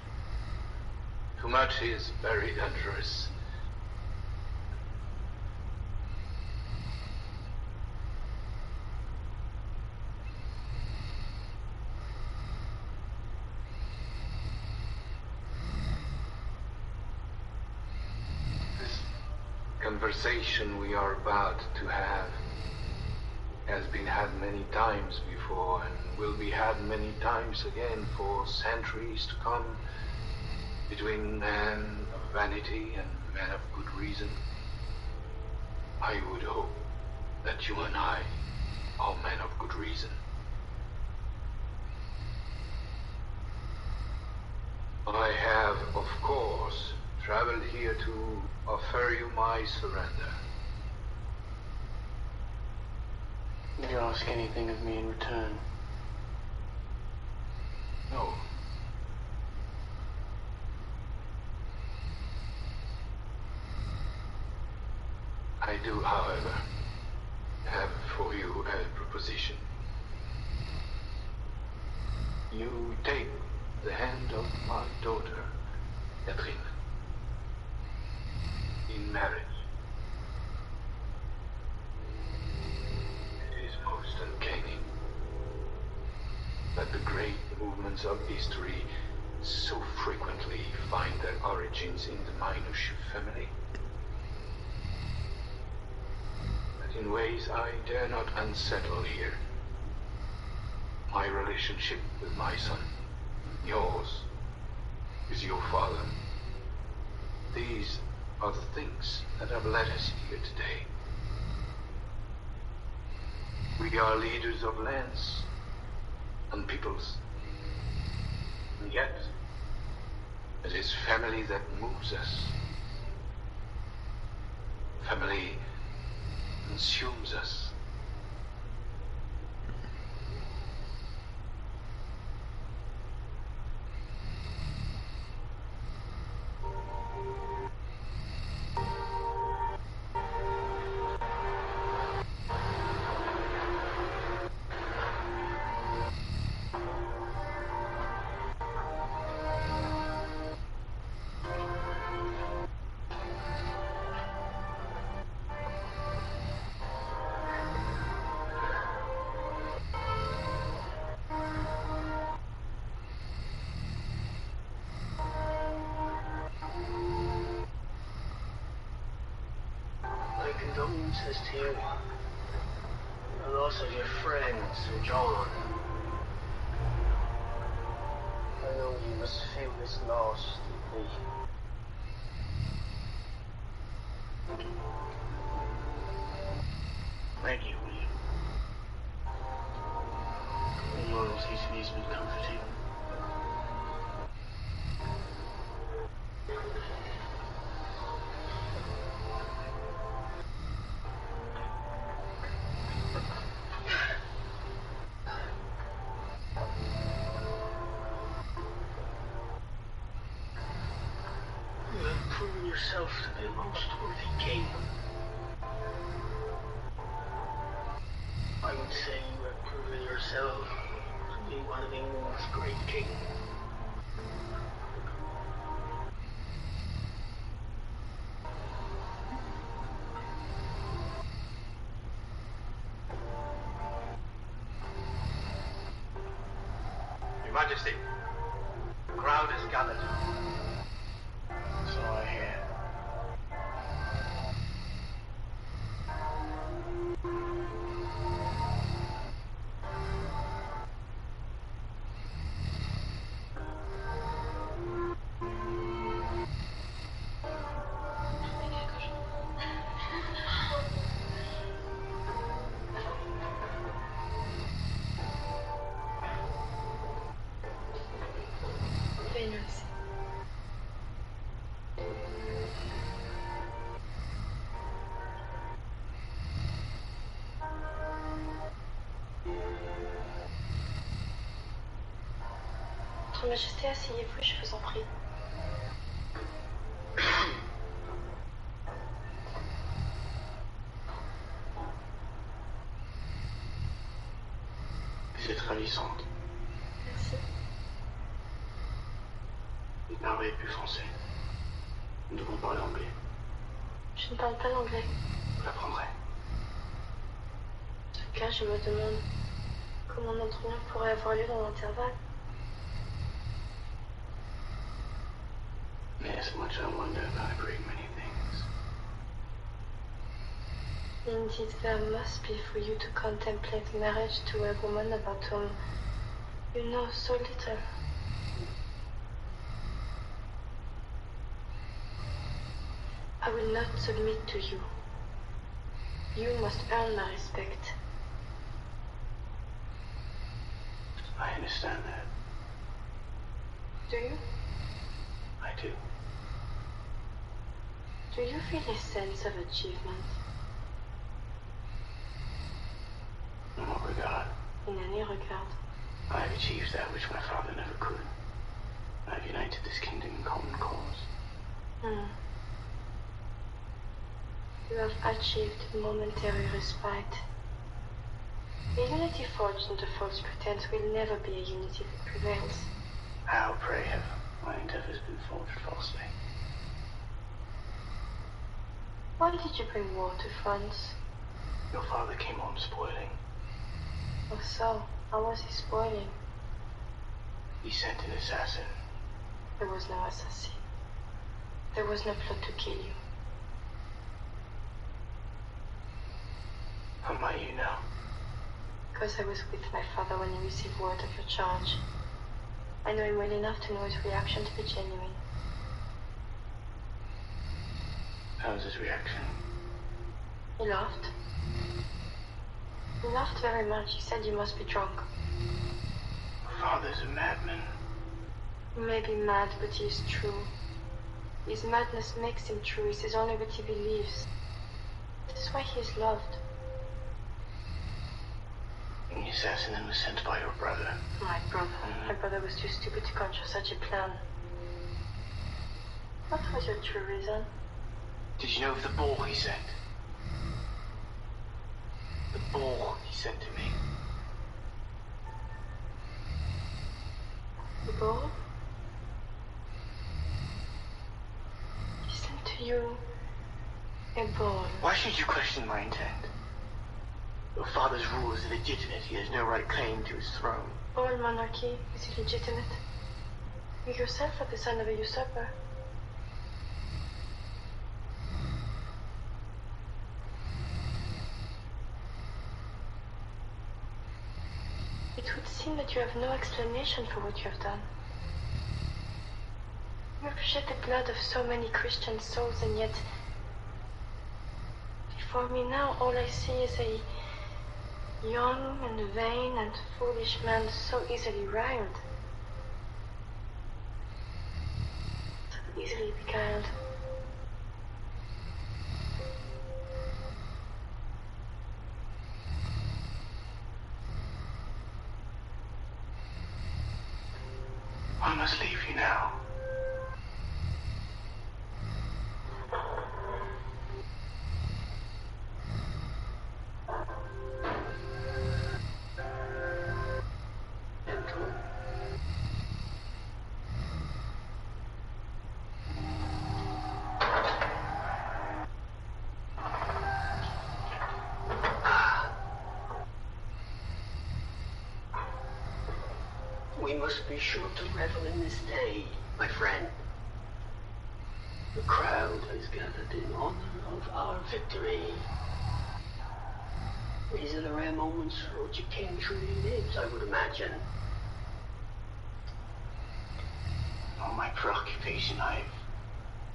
Too much is very dangerous. This conversation we are about to have has been had many times before and will be had many times again for centuries to come between men of vanity and men of good reason. I would hope that you and I are men of good reason. I have, of course, traveled here to offer you my surrender. Would you ask anything of me in return? No. I do, however, have for you a proposition. You take the hand of my daughter, Catherine, in marriage. It is most uncanny that the great movements of history so frequently find their origins in the Minush family. But in ways I dare not unsettle here. My relationship with my son, yours, with your father. These are the things that have led us here today. We are leaders of lands and peoples. And yet, it is family that moves us. Family consumes us. My condolences to you. The loss of your friend, Sir John. I know you must feel this loss deeply. Thank you, William. Your loyalty to me has been comforting. You have proven yourself to be a most worthy king. I would say you have proven yourself to be one of England's great kings. Your Majesty, the crowd is gathered. So I hear. Venus. Votre Majesté, asseyez-vous, je vous en prie. Is it ravissante. Merci. Vous parlez plus français. Nous devons parler anglais. Je ne parle pas l'anglais. Vous l'apprendrez. En tout cas, je me demande comment notre union pourrait avoir lieu dans l'intervalle. Yes, much I wonder about a great many things. Indeed, there must be for you to contemplate marriage to a woman about whom you know so little. I will not submit to you. You must earn my respect. I understand that. Do you? I do. Do you feel a sense of achievement? In what regard? In any regard. I have achieved that which my father never could. I have united this kingdom in common cause. You have achieved momentary respite. A unity forged under false pretense will never be a unity that prevails. How, pray, have my endeavors been forged falsely? Why did you bring war to France? Your father came on spoiling. Oh, so? How was he spoiling? He sent an assassin. There was no assassin. There was no plot to kill you. How might you know? Because I was with my father when he received word of your charge. I know him well enough to know his reaction to be genuine. How was his reaction? He laughed. He laughed very much. He said you must be drunk. Your father's a madman. He may be mad, but he is true. His madness makes him true. He says only what he believes. This is why he is loved. And the assassin then was sent by your brother. My brother. My brother was too stupid to conjure such a plan. What was your true reason? Did you know of the ball he sent? The ball he sent to me. The ball? He sent to you a ball. Why should you question my intent? Your father's rule is illegitimate. He has no right claim to his throne. All monarchy is illegitimate. You yourself are the son of a usurper. It would seem that you have no explanation for what you have done. You have shed the blood of so many Christian souls, and yet before me now all I see is a young and vain and foolish man so easily riled. So easily beguiled. I must leave you now. We must be sure to revel in this day, my friend. The crowd has gathered in honor of our victory. These are the rare moments for which a king truly lives, I would imagine. On my preoccupation, I've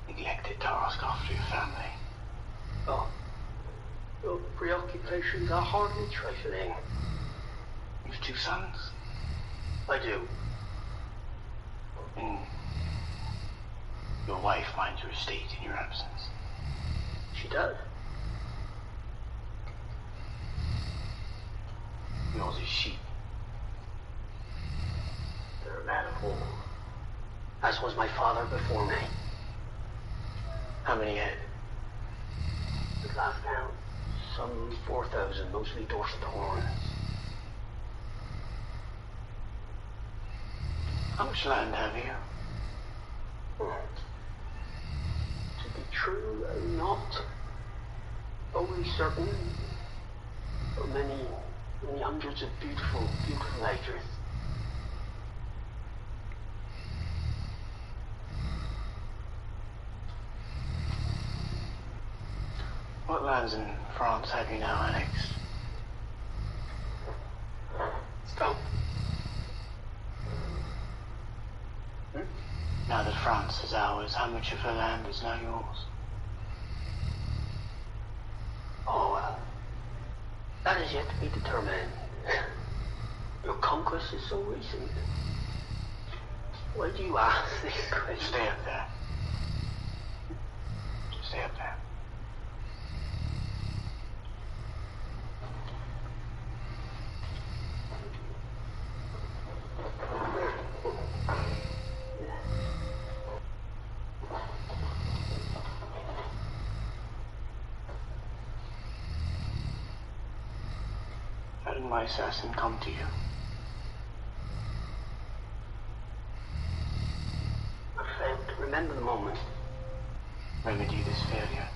neglected to ask after your family. Oh, your preoccupations are hardly trifling. You've 2 sons? I do. And your wife minds your estate in your absence. She does. Yours is sheep. They're a man of war, as was my father before me. How many head? At last count, some 4,000, mostly Dorset horns. How much land have you? To be true or not, only certain, for many hundreds of beautiful acres. What lands in France have you now annexed? Stop. Now that France is ours, how much of her land is now yours? Oh, that is yet to be determined. Your conquest is so recent. Why do you ask this question? Stay up there. Stay up there. How did my assassin come to you? I failed to remember the moment. Remedy this failure.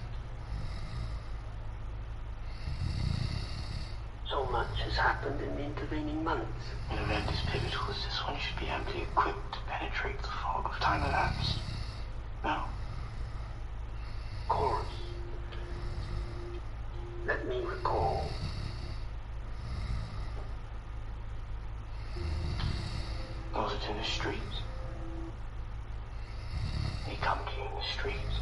So much has happened in the intervening months. An event as pivotal as this one should be amply equipped to penetrate the fog of time elapsed. No. Of course. Let me recall. Was it in the streets? He come to you in the streets?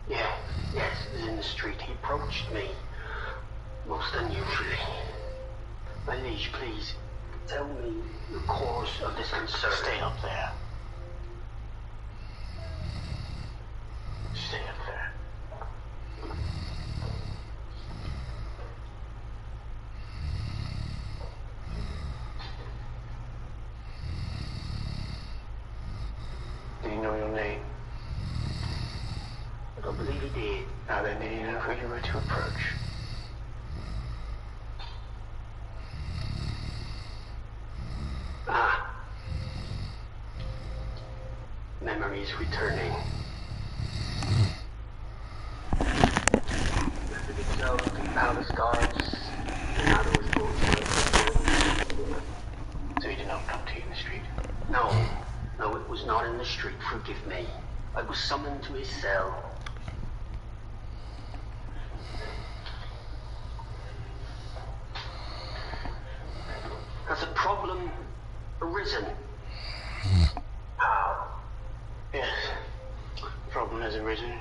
Yes, it was in the street. He approached me. Most unusually. My liege, please, tell me the cause of this concern. Stay up there. Stay up there. Did he know your name? I don't believe he did. Now then, did he know who you were to approach? Ah. Memories returning. The big zone, the palace guards, and others So he did not come to you in the street? No, it was not in the street, forgive me. I was summoned to his cell. Has a problem arisen? Yes. The problem has arisen.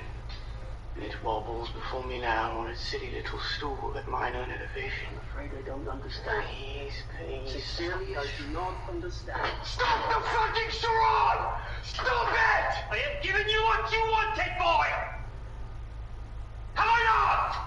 And it wobbles before me now on its silly little stool at mine own elevation. I'm afraid I don't understand. Please. Sincerely, I do not understand. Stop the fucking charade! Stop it! I have given you what you wanted, boy! Have I not?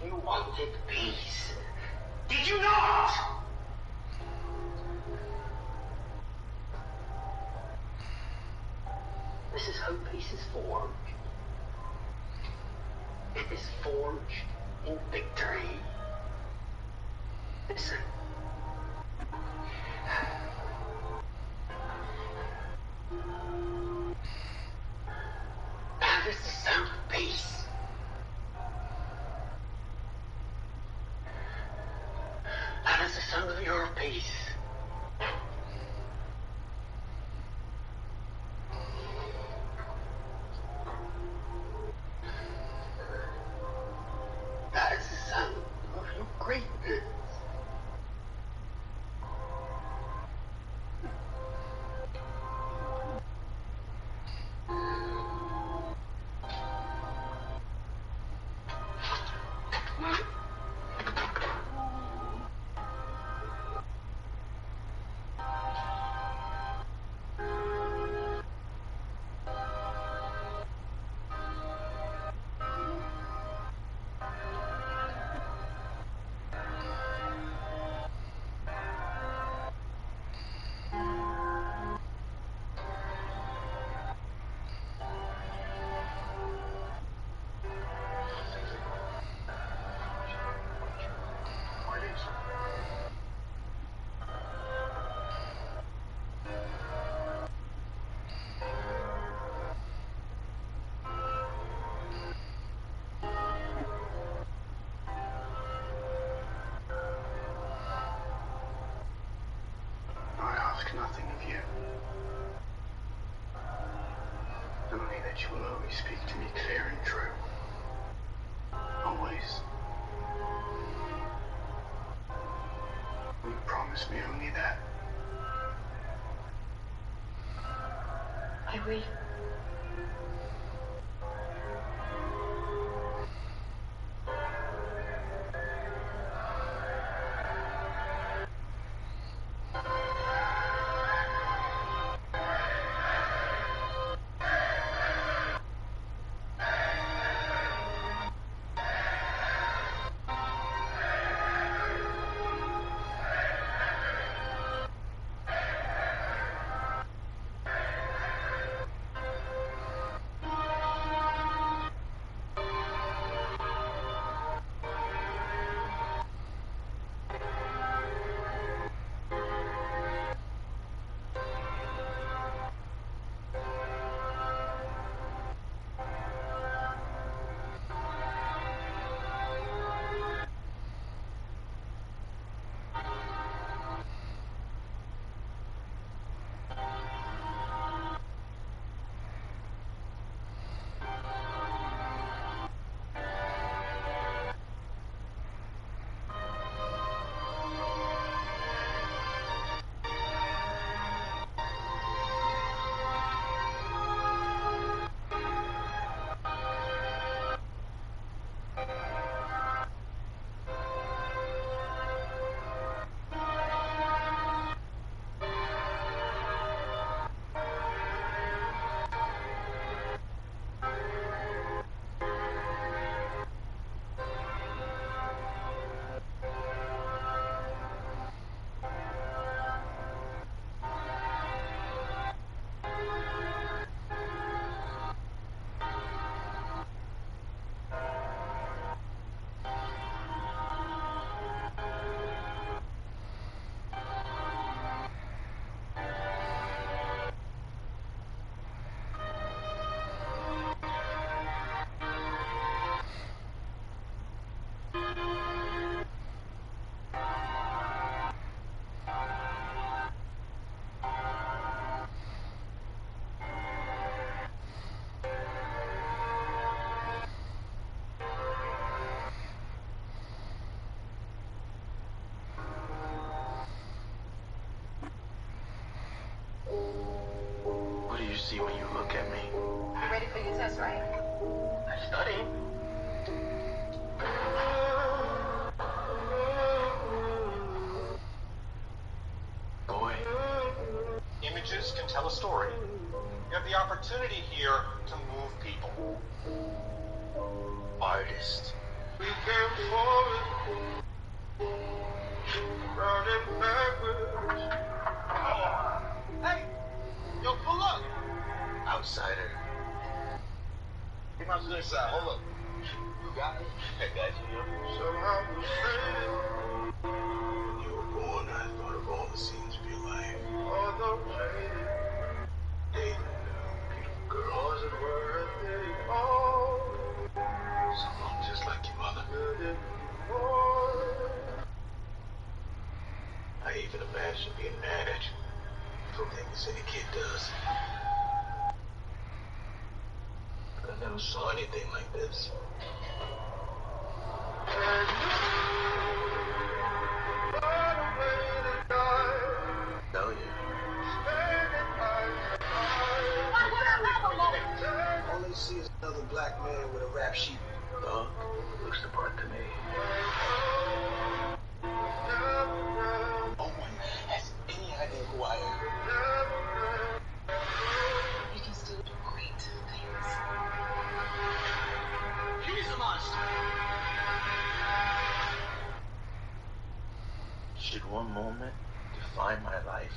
You wanted peace. Did you not? This is how peace is forged. It is forged in victory. Listen. That is the sound of peace. That is the sound of your peace. That is the sound of your greatness. always speak to me clear and true. Always. Will you promise me only that? I will. What do you see when you look at me? You ready for your test, right? I'm studying. Boy. Images can tell a story. You have the opportunity here to move people. Artist. We came forward, running backwards. Hey, yo, pull up. Outsider. Get my good side. Hold up. You got it? I got you. Somehow we faded, When you were born, I thought of all the scenes of your life. although faded. Dating beautiful girls. Was it worth it all? Someone just like your mother. Could it be more? I even imagined being mad at you for things any kid does. But I never saw anything like this. Tell you. All they see is another black man with a rap sheet. Dog, looks the part to me. No one has any idea who I am. You can still do great things. He's a monster. Should one moment define my life?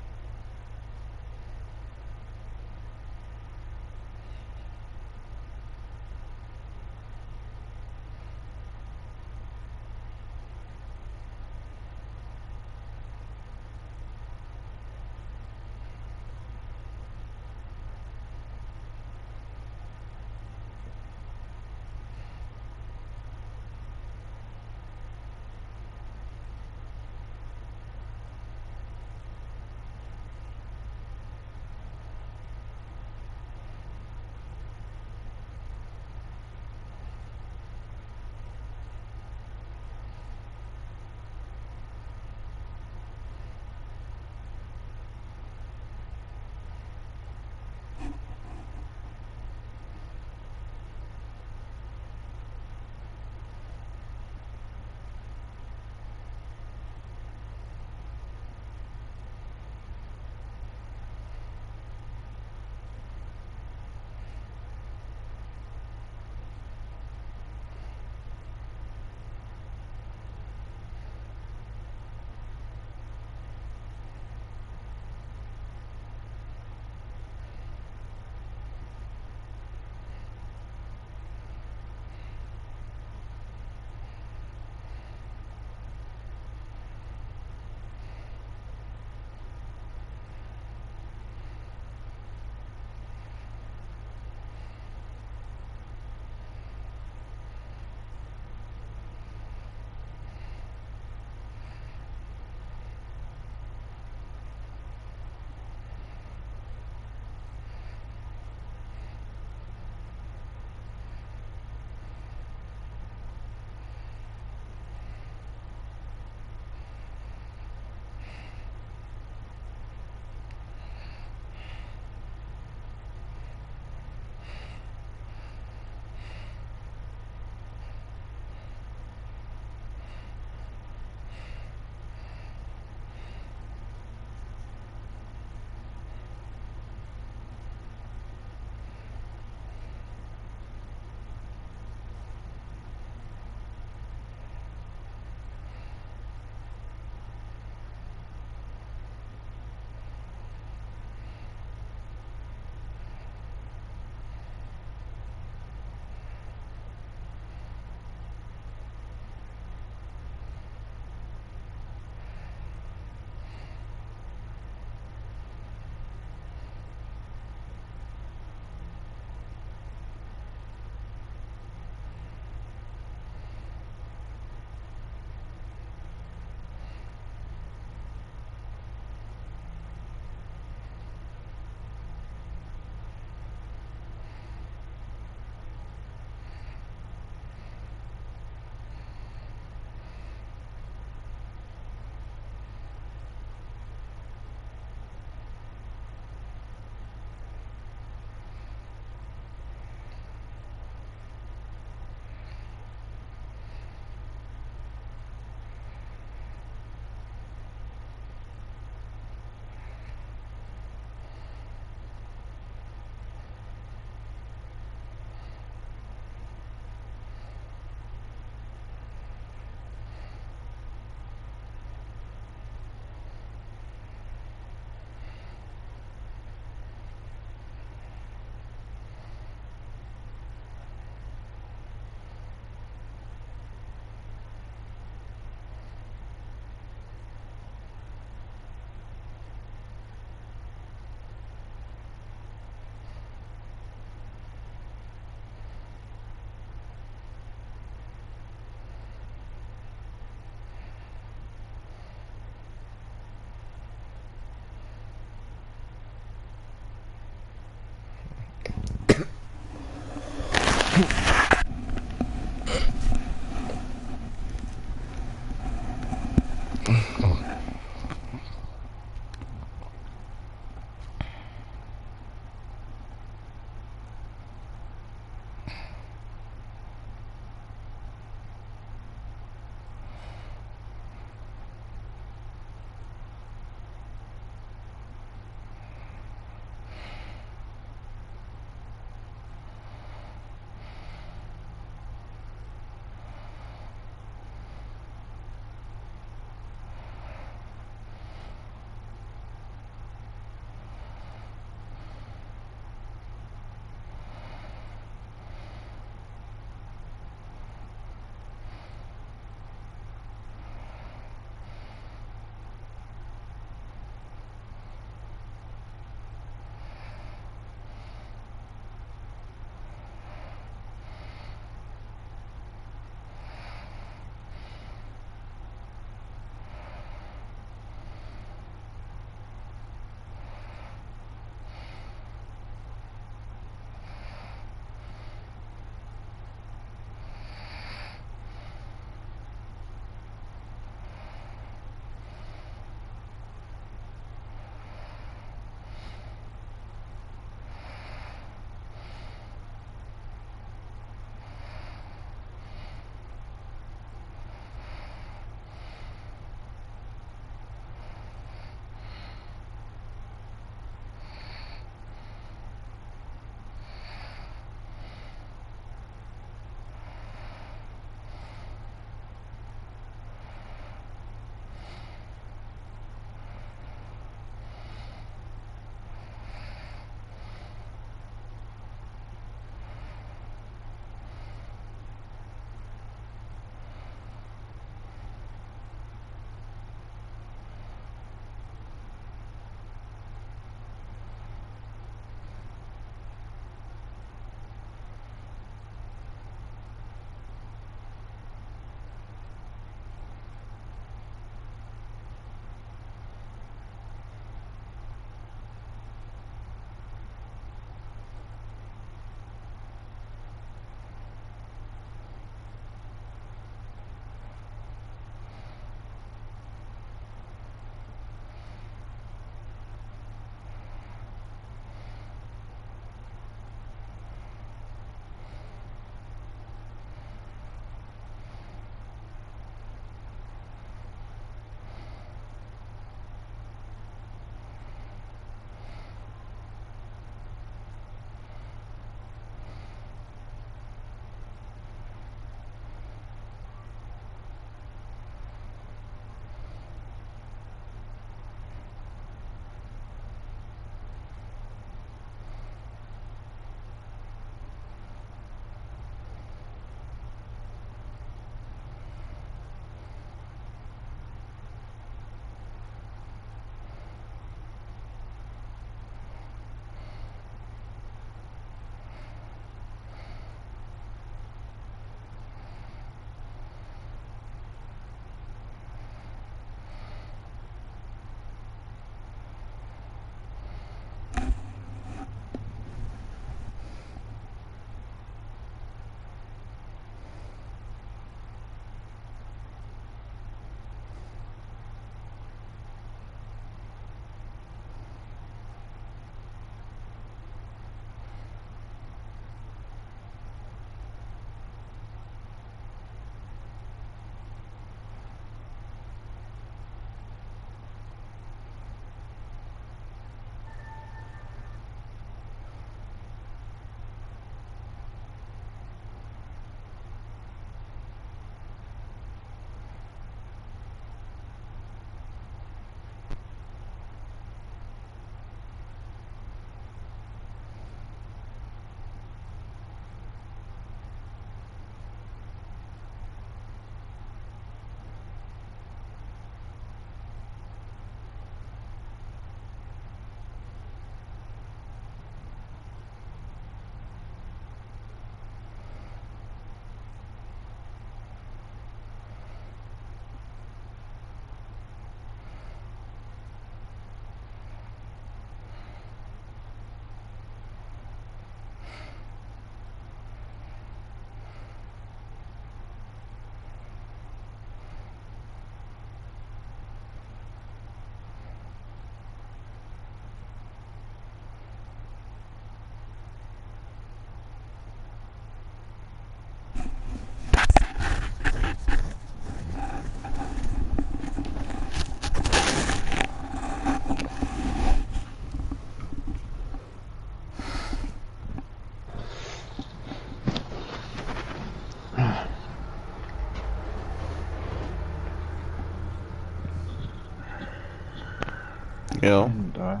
Yo. Yo.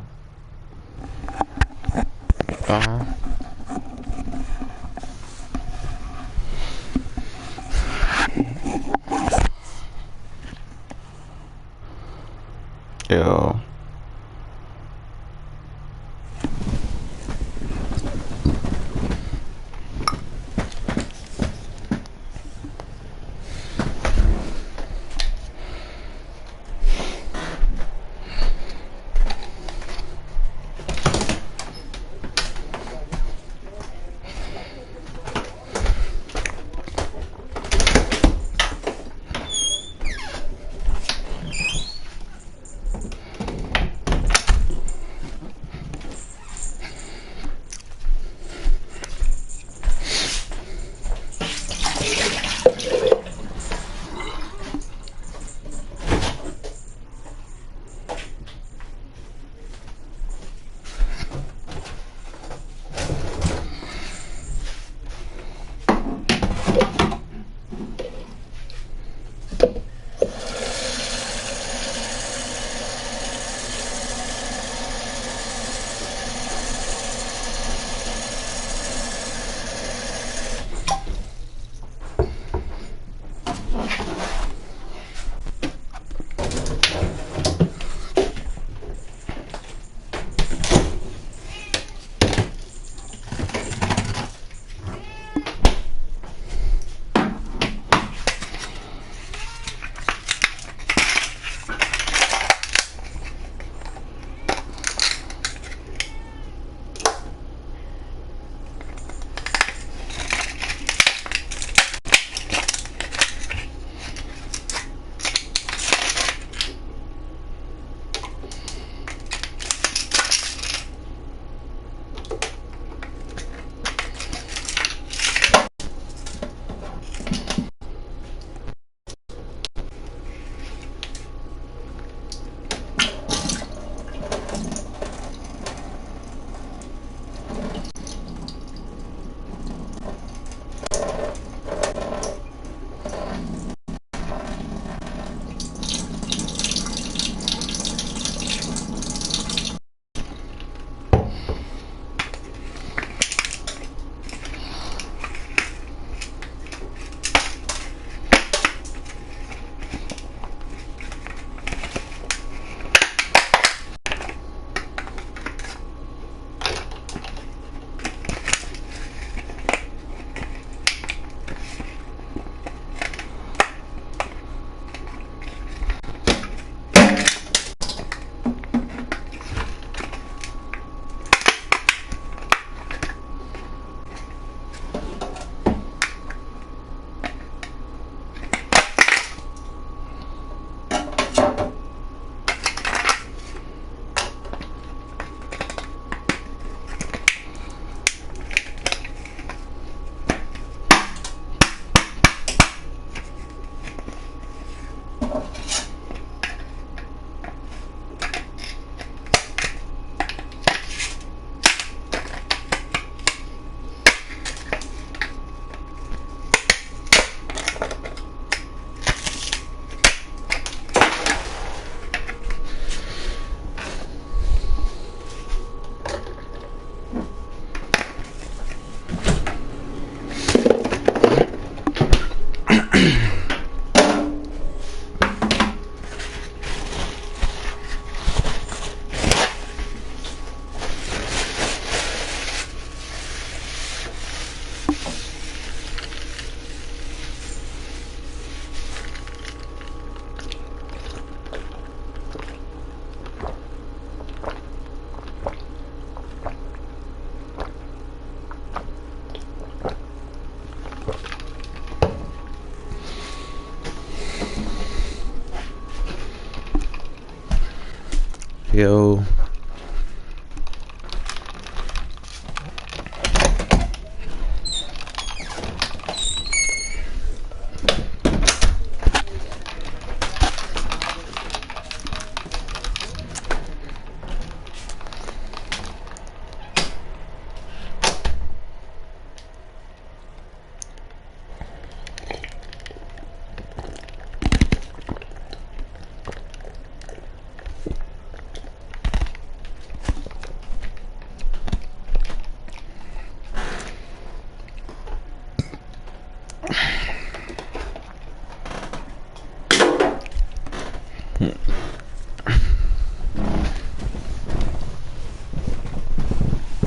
Yo. Hmm.